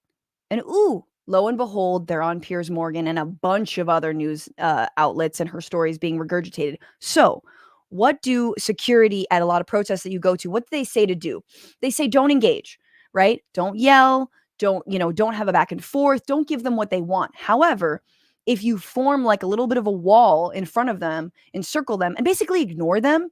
[SPEAKER 1] And ooh, lo and behold, they're on Piers Morgan and a bunch of other news outlets, and her stories being regurgitated. So, what do security at a lot of protests that you go to, what do they say to do? They say don't engage, right? Don't yell, don't have a back and forth, don't give them what they want. However, if you form like a little bit of a wall in front of them, encircle them, and basically ignore them,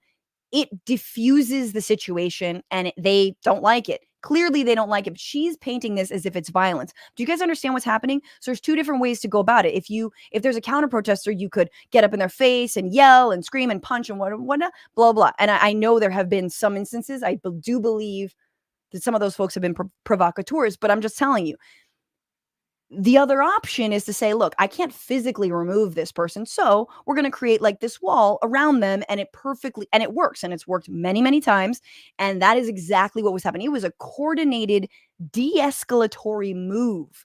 [SPEAKER 1] it diffuses the situation, and they don't like it. Clearly, they don't like it. But she's painting this as if it's violence. Do you guys understand what's happening? So there's two different ways to go about it. If there's a counter protester, you could get up in their face and yell and scream and punch and whatnot, blah, blah. And I know there have been some instances. I do believe that some of those folks have been provocateurs, but I'm just telling you, the other option is to say, look, I can't physically remove this person, so we're going to create like this wall around them, and it works, and it's worked many, many times. And that is exactly what was happening. It was a coordinated de-escalatory move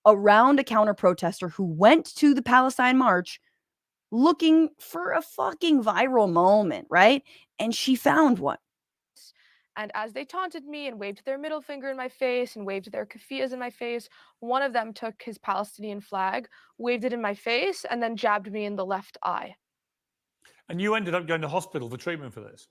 [SPEAKER 1] around a counter protester who went to the Palestine march looking for a fucking viral moment, right? And she found one.
[SPEAKER 6] And as they taunted me and waved their middle finger in my face and waved their keffiyehs in my face, one of them took his Palestinian flag, waved it in my face, and then jabbed me in the left eye.
[SPEAKER 7] And you ended up going to hospital for treatment for this?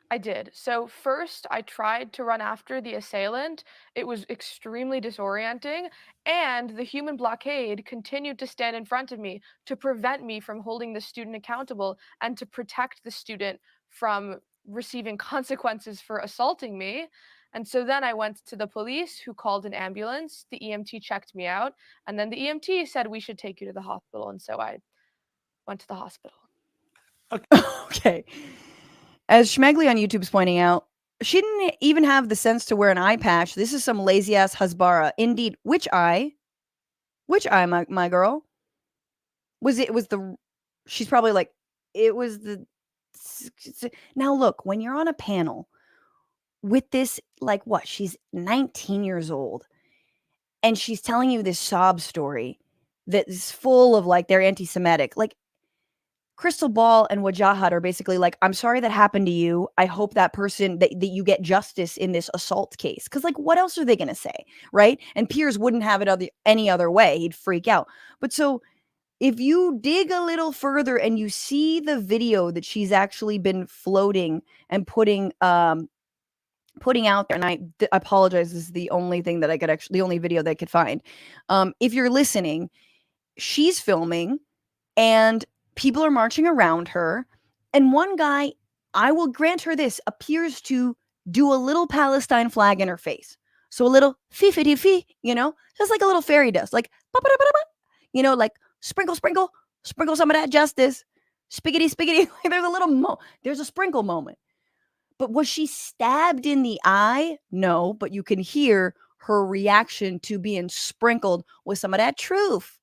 [SPEAKER 6] I did. So first, I tried to run after the assailant. It was extremely disorienting, and the human blockade continued to stand in front of me to prevent me from holding the student accountable and to protect the student from receiving consequences for assaulting me. And so then I went to the police, who called an ambulance. The EMT checked me out, and then the EMT said, we should take you to the hospital. And so I went to the hospital.
[SPEAKER 1] Okay. As Schmegley on YouTube's pointing out, she didn't even have the sense to wear an eye patch. This is some lazy ass Hasbara. Indeed, which eye? Which eye, my girl? She's probably like, it was the. Now look, when you're on a panel with this, like what? She's 19 years old, and she's telling you this sob story that is full of like they're anti-Semitic. Like, Crystal Ball and Wajahat are basically like, I'm sorry that happened to you. I hope that person that you get justice in this assault case. Because like, what else are they going to say, right? And Piers wouldn't have it any other way. He'd freak out. But so if you dig a little further and you see the video that she's actually been floating and putting out there, and I apologize, this is the only thing that I could the only video that I could find. If you're listening, she's filming, and people are marching around her. And one guy, I will grant her this, appears to do a little Palestine flag in her face. So a little fee, just like a little fairy dust, like, like sprinkle some of that justice, spiggity. There's a sprinkle moment. But was she stabbed in the eye? No, but you can hear her reaction to being sprinkled with some of that truth.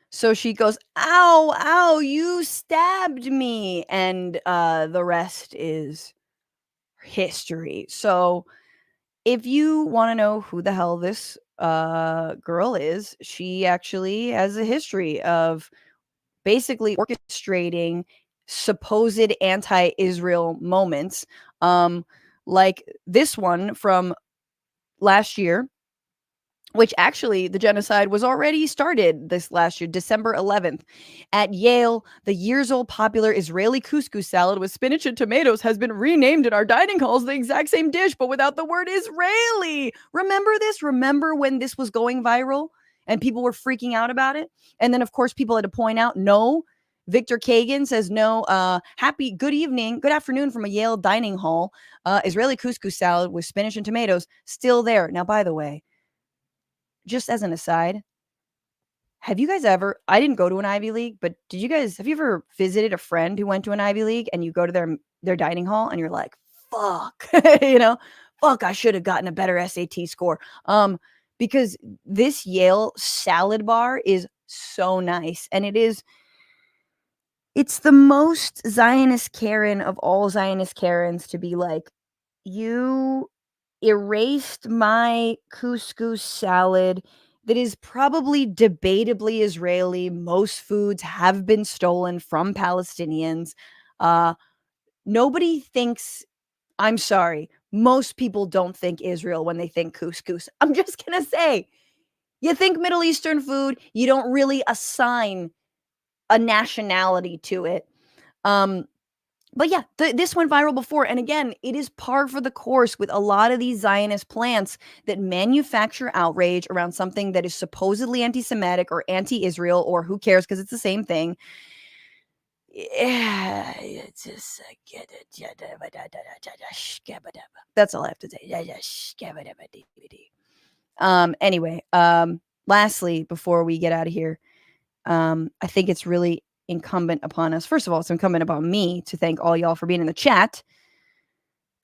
[SPEAKER 1] So she goes, ow, you stabbed me. And the rest is history. So if you want to know who the hell this girl is, she actually has a history of basically orchestrating supposed anti-Israel moments, like this one from last year, which actually the genocide was already started this last year, December 11th. At Yale, the years-old popular Israeli couscous salad with spinach and tomatoes has been renamed in our dining halls the exact same dish, but without the word Israeli. Remember this? Remember when this was going viral and people were freaking out about it? And then, of course, people had to point out, no, Victor Kagan says, no, good afternoon from a Yale dining hall. Israeli couscous salad with spinach and tomatoes, still there. Now, by the way, just as an aside, have you guys ever, I didn't go to an Ivy League, but have you ever visited a friend who went to an Ivy League and you go to their dining hall and you're like, fuck, fuck, I should have gotten a better SAT score. Because this Yale salad bar is so nice. And it's the most Zionist Karen of all Zionist Karens to be like, you erased my couscous salad that is probably debatably Israeli. Most foods have been stolen from Palestinians. Nobody thinks, I'm sorry, most people don't think Israel when they think couscous. I'm just going to say, you think Middle Eastern food, you don't really assign a nationality to it. But yeah, this went viral before. And again, it is par for the course with a lot of these Zionist plants that manufacture outrage around something that is supposedly anti-Semitic or anti-Israel, or who cares because it's the same thing. Yeah, it's just that's all I have to say. Anyway, lastly, before we get out of here, I think it's really incumbent upon us. First of all, it's incumbent upon me to thank all y'all for being in the chat.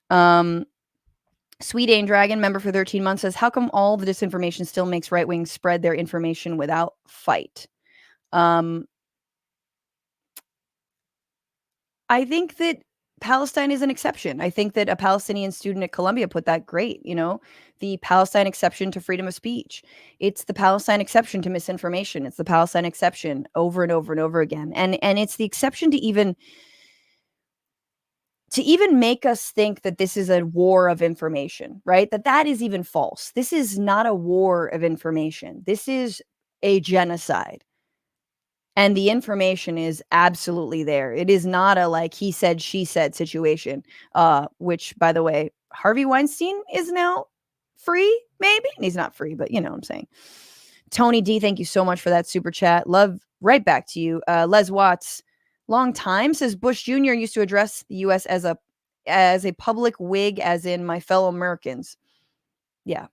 [SPEAKER 1] Sweet Ain Dragon, member for 13 months, says, how come all the disinformation still makes right wings spread their information without fight? I think that Palestine is an exception. I think that a Palestinian student at Columbia put that great, the Palestine exception to freedom of speech. It's the Palestine exception to misinformation. It's the Palestine exception over and over and over again. And it's the exception to even make us think that this is a war of information, right? That is even false. This is not a war of information. This is a genocide. And the information is absolutely there. It is not a like he said, she said situation, which, by the way, Harvey Weinstein is now free, maybe. And he's not free, but you know what I'm saying. Tony D, thank you so much for that super chat. Love right back to you. Les Watts, long time, says Bush Jr. used to address the U.S. as a public Whig, as in my fellow Americans. Yeah.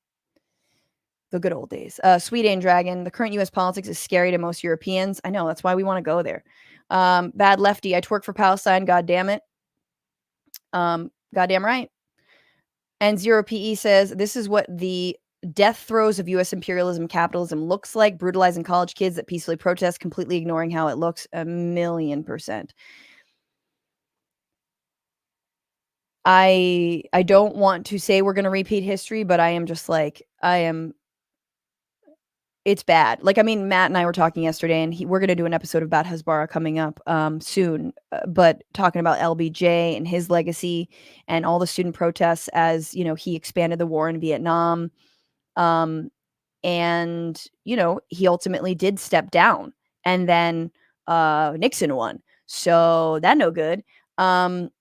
[SPEAKER 1] The good old days. Sweet Ain Dragon, the current U.S. politics is scary to most Europeans. I know, that's why we want to go there. Bad Lefty, I twerk for Palestine, god damn it. Goddamn right. And Zero PE says, this is what the death throes of U.S. imperialism capitalism looks like, brutalizing college kids that peacefully protest, completely ignoring how it looks. 1,000,000%. I don't want to say we're going to repeat history, but I am just like, it's bad. Like, I mean, Matt and I were talking yesterday, and we're going to do an episode about Hasbara coming up soon, but talking about LBJ and his legacy and all the student protests as, he expanded the war in Vietnam. And, he ultimately did step down, and then Nixon won. So that no good. And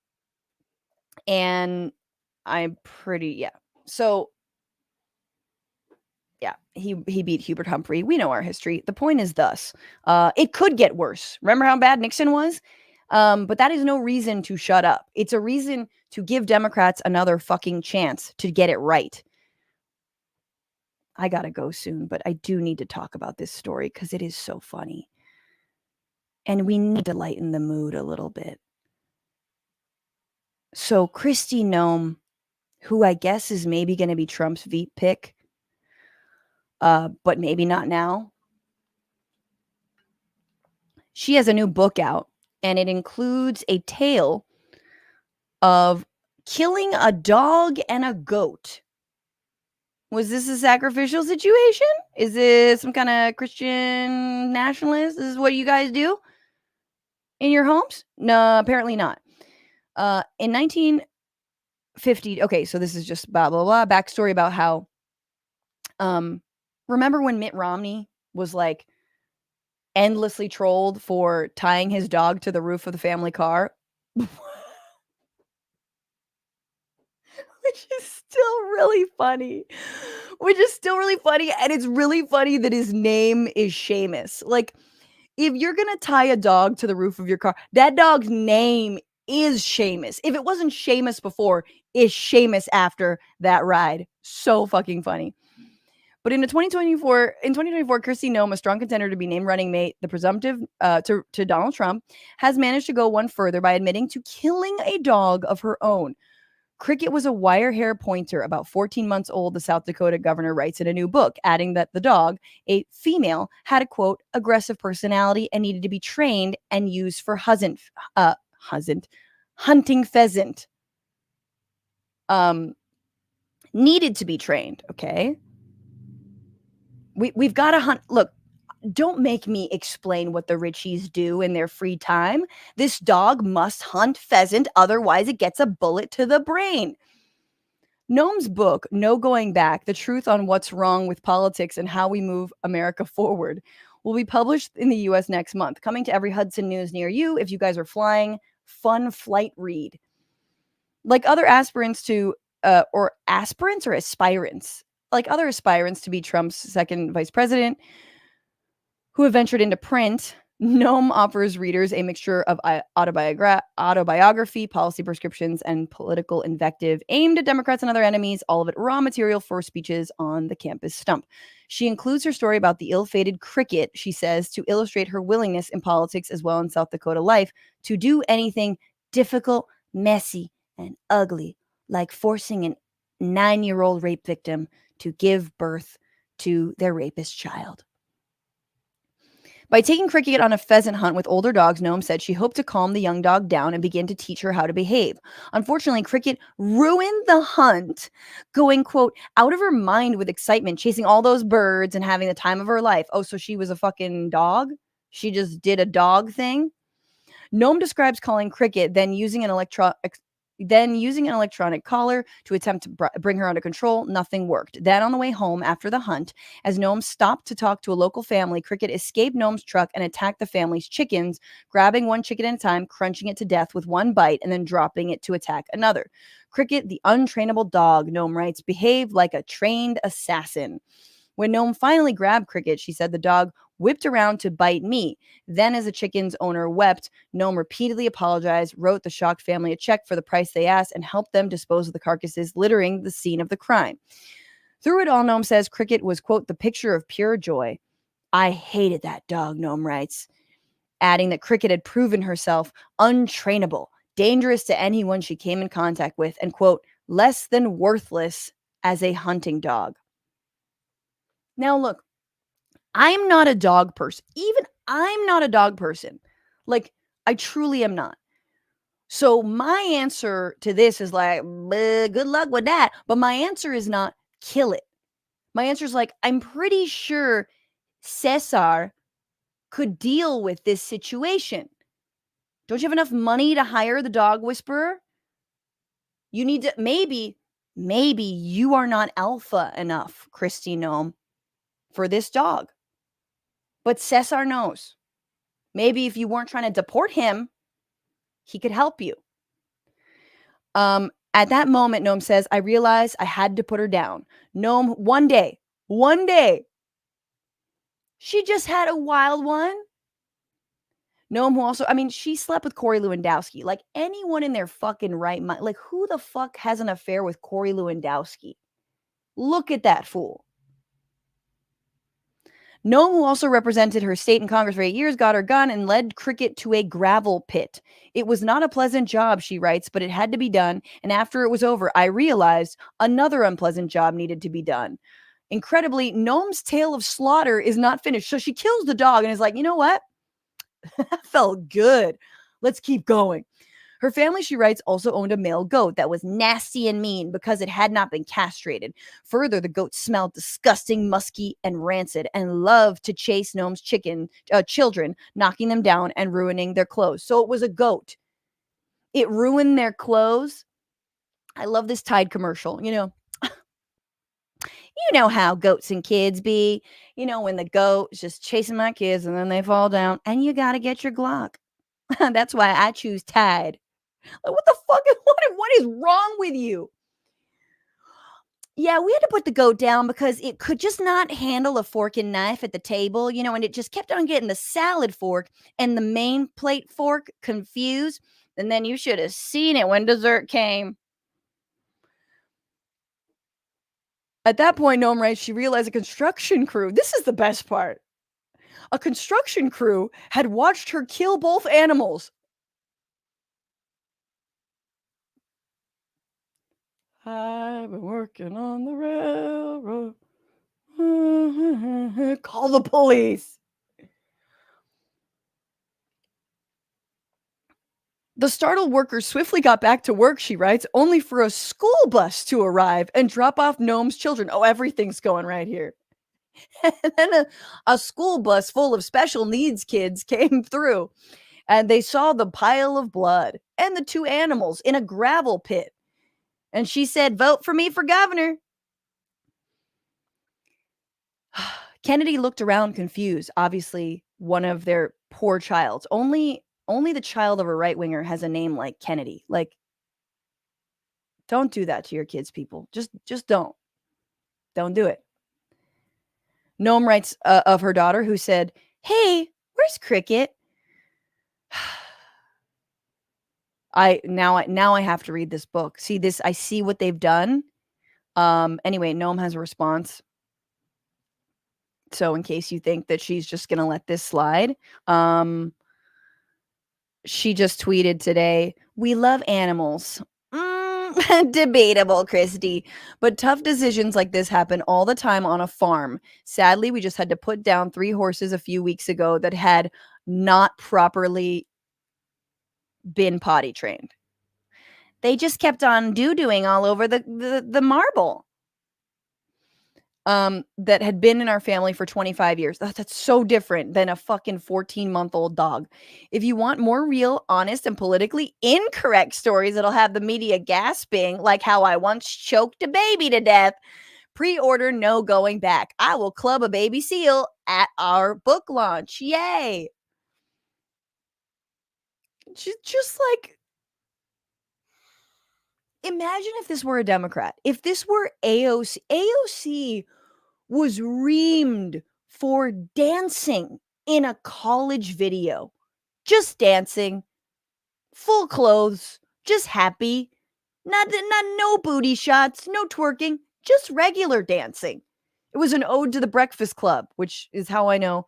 [SPEAKER 1] I'm pretty, So yeah, he beat Hubert Humphrey. We know our history. The point is thus, it could get worse. Remember how bad Nixon was? But that is no reason to shut up. It's a reason to give Democrats another fucking chance to get it right. I gotta go soon, but I do need to talk about this story because it is so funny. And we need to lighten the mood a little bit. So Kristi Noem, who I guess is maybe going to be Trump's Veep pick, but maybe not now. She has a new book out, and it includes a tale of killing a dog and a goat. Was this a sacrificial situation? Is this some kind of Christian nationalist? This is what you guys do in your homes? No, apparently not. In 1950, okay, so this is just blah, blah, blah, backstory about how, remember when Mitt Romney was like endlessly trolled for tying his dog to the roof of the family car? Which is still really funny. And it's really funny that his name is Seamus. Like, if you're going to tie a dog to the roof of your car, that dog's name is Seamus. If it wasn't Seamus before, it's Seamus after that ride. So fucking funny. But in 2024, Kristi Noem, a strong contender to be named running mate, the presumptive to Donald Trump, has managed to go one further by admitting to killing a dog of her own. Cricket was a wire hair pointer about 14 months old, the South Dakota governor writes in a new book, adding that the dog, a female, had a, quote, aggressive personality and needed to be trained and used for hunting pheasant. Needed to be trained, okay? We've got to hunt. Look, don't make me explain what the Richies do in their free time. This dog must hunt pheasant, otherwise it gets a bullet to the brain. Noem's book, No Going Back, The Truth on What's Wrong with Politics and How We Move America Forward, will be published in the U.S. next month. Coming to every Hudson News near you if you guys are flying. Fun flight read. Like other aspirants to, or aspirants or aspirants? Like other aspirants to be Trump's second vice president who have ventured into print, Noem offers readers a mixture of autobiography, policy prescriptions, and political invective aimed at Democrats and other enemies, all of it raw material for speeches on the campus stump. She includes her story about the ill-fated cricket, she says, to illustrate her willingness in politics as well in South Dakota life to do anything difficult, messy, and ugly, like forcing a 9-year-old rape victim to give birth to their rapist child. By taking Cricket on a pheasant hunt with older dogs, Noem said she hoped to calm the young dog down and begin to teach her how to behave. Unfortunately, Cricket ruined the hunt, going, quote, out of her mind with excitement, chasing all those birds and having the time of her life. Oh, so she was a fucking dog? She just did a dog thing? Noem describes calling Cricket, then using an electronic collar to attempt to bring her under control. Nothing worked. Then on the way home after the hunt, as Noem stopped to talk to a local family, Cricket escaped Noem's truck and attacked the family's chickens, grabbing one chicken at a time, crunching it to death with one bite, and then dropping it to attack another. Cricket, the untrainable dog, Noem writes, behaved like a trained assassin. When Noem finally grabbed Cricket, she said the dog whipped around to bite me. Then, as the chicken's owner wept, Noem repeatedly apologized, wrote the shocked family a check for the price they asked, and helped them dispose of the carcasses littering the scene of the crime. Through it all, Noem says Cricket was, quote, the picture of pure joy. I hated that dog, Noem writes, adding that Cricket had proven herself untrainable, dangerous to anyone she came in contact with, and, quote, less than worthless as a hunting dog. Now, look, I'm not a dog person. Even I'm not a dog person. Like, I truly am not. So my answer to this is like, good luck with that. But my answer is not kill it. My answer is like, I'm pretty sure Cesar could deal with this situation. Don't you have enough money to hire the dog whisperer? You need to, maybe you are not alpha enough, Kristi Noem, for this dog. But Cesar knows. Maybe if you weren't trying to deport him, he could help you. At that moment, Noem says, I realized I had to put her down. Noem, one day, she just had a wild one. Noem, who also, she slept with Corey Lewandowski. Like anyone in their fucking right mind, like who the fuck has an affair with Corey Lewandowski? Look at that fool. Noem, who also represented her state in Congress for 8 years, got her gun and led Cricket to a gravel pit. It was not a pleasant job, she writes, but it had to be done. And after it was over, I realized another unpleasant job needed to be done. Incredibly, Noem's tale of slaughter is not finished. So she kills the dog and is like, you know what? That felt good. Let's keep going. Her family, she writes, also owned a male goat that was nasty and mean because it had not been castrated. Further, the goat smelled disgusting, musky, and rancid and loved to chase Noem's children, knocking them down and ruining their clothes. So it was a goat. It ruined their clothes. I love this Tide commercial. You know how goats and kids be. When the goat is just chasing my kids and then they fall down and you got to get your Glock. That's why I choose Tide. Like, what the fuck? What is wrong with you? Yeah, we had to put the goat down because it could just not handle a fork and knife at the table, and it just kept on getting the salad fork and the main plate fork confused. And then you should have seen it when dessert came. At that point, Noem writes, she realized a construction crew. This is the best part. A construction crew had watched her kill both animals. I've been working on the railroad. Call the police. The startled workers swiftly got back to work, she writes, only for a school bus to arrive and drop off Noem's children. Oh, everything's going right here. And then a school bus full of special needs kids came through, and they saw the pile of blood and the two animals in a gravel pit. And she said, vote for me for governor. Kennedy looked around confused. Obviously, one of their poor childs. Only the child of a right-winger has a name like Kennedy. Like, don't do that to your kids, people. Just don't. Don't do it. Noem writes of her daughter, who said, hey, where's Cricket? Now I have to read this book. See this, I see what they've done. Anyway, Noem has a response. So in case you think that she's just gonna let this slide, she just tweeted today, we love animals. Debatable, Kristi. But tough decisions like this happen all the time on a farm. Sadly, we just had to put down 3 horses a few weeks ago that had not properly been potty trained. They just kept on doo-dooing all over the marble. That had been in our family for 25 years. That's so different than a fucking 14-month-old dog. If you want more real, honest, and politically incorrect stories that'll have the media gasping, like how I once choked a baby to death, pre-order No Going Back. I will club a baby seal at our book launch. Yay! Just like, imagine if this were a Democrat. If this were AOC. AOC was reamed for dancing in a college video. Just dancing. Full clothes. Just happy. Not no booty shots. No twerking. Just regular dancing. It was an ode to the Breakfast Club, which is how I know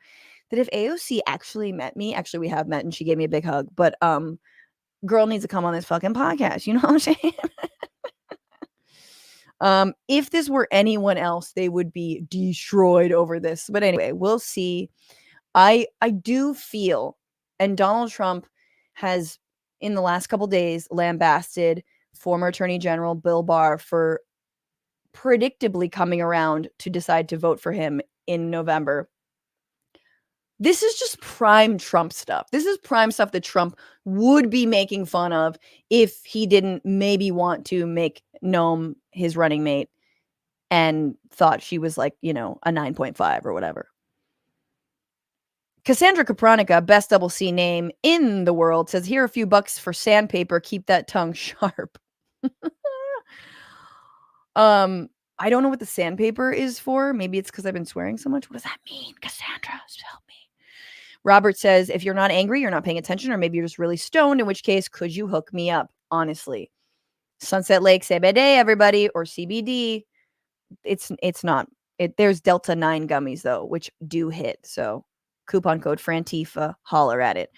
[SPEAKER 1] that if AOC actually met me, actually we have met and she gave me a big hug, but girl needs to come on this fucking podcast. You know what I'm saying? If this were anyone else, they would be destroyed over this. But anyway, we'll see. I do feel, and Donald Trump has, in the last couple days, lambasted former Attorney General Bill Barr for predictably coming around to decide to vote for him in November. This is just prime Trump stuff. This is prime stuff that Trump would be making fun of if he didn't maybe want to make Noem his running mate and thought she was like, a 9.5 or whatever. Cassandra Capranica, best double C name in the world, says, here are a few bucks for sandpaper. Keep that tongue sharp. I don't know what the sandpaper is for. Maybe it's because I've been swearing so much. What does that mean, Cassandra? Help me. Robert says, if you're not angry, you're not paying attention, or maybe you're just really stoned, in which case, could you hook me up? Honestly. Sunset Lake CBD, everybody, or CBD. It's not. There's Delta 9 gummies, though, which do hit. So coupon code FRANTIFA, holler at it.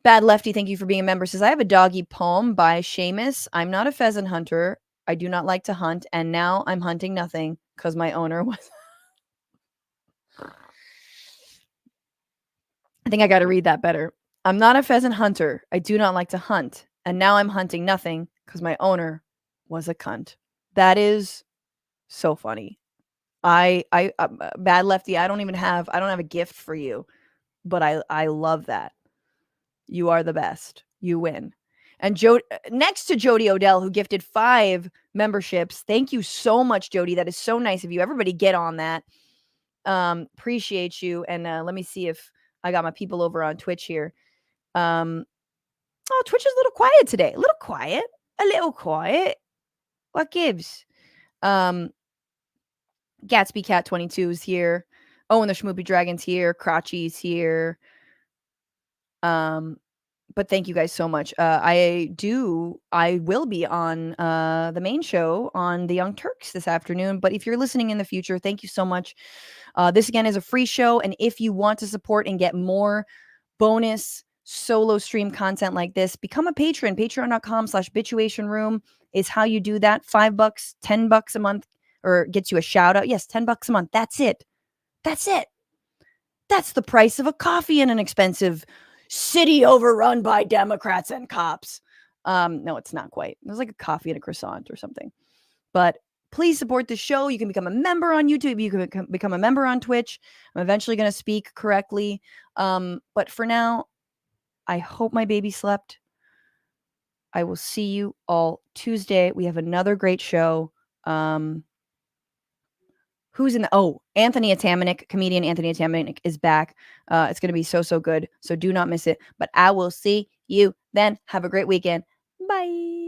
[SPEAKER 1] Bad Lefty, thank you for being a member, says, I have a doggy poem by Seamus. I'm not a pheasant hunter. I do not like to hunt, and now I'm hunting nothing because my owner was... I think I got to read that better. I'm not a pheasant hunter. I do not like to hunt, and now I'm hunting nothing because my owner was a cunt. That is so funny. Bad Lefty, I don't have a gift for you, but I love that. You are the best. You win. And next to Jody Odell, who gifted 5 memberships. Thank you so much, Jody. That is so nice of you. Everybody get on that. Appreciate you. And let me see if I got my people over on Twitch here. Twitch is a little quiet today. A little quiet. What gives? Gatsby Cat 22 is here. Oh, and the Schmoopy Dragon's here. Crotchy's here. But thank you guys so much. I will be on the main show on the Young Turks this afternoon. But if you're listening in the future, thank you so much. This again is a free show. And if you want to support and get more bonus solo stream content like this, become a patron. Patreon.com/bituationroom is how you do that. $5, $10 a month, or gets you a shout out. Yes, $10 a month. That's it. That's it. That's the price of a coffee in an expensive city overrun by Democrats and cops. No, it's not quite. It was like a coffee and a croissant or something. But please support the show. You can become a member on YouTube. You can become a member on Twitch. I'm eventually going to speak correctly. But for now, I hope my baby slept. I will see you all Tuesday. We have another great show. Who's in the Anthony Atamanik, comedian Anthony Atamanik is back. It's going to be so good. So do not miss it. But I will see you then. Have a great weekend. Bye.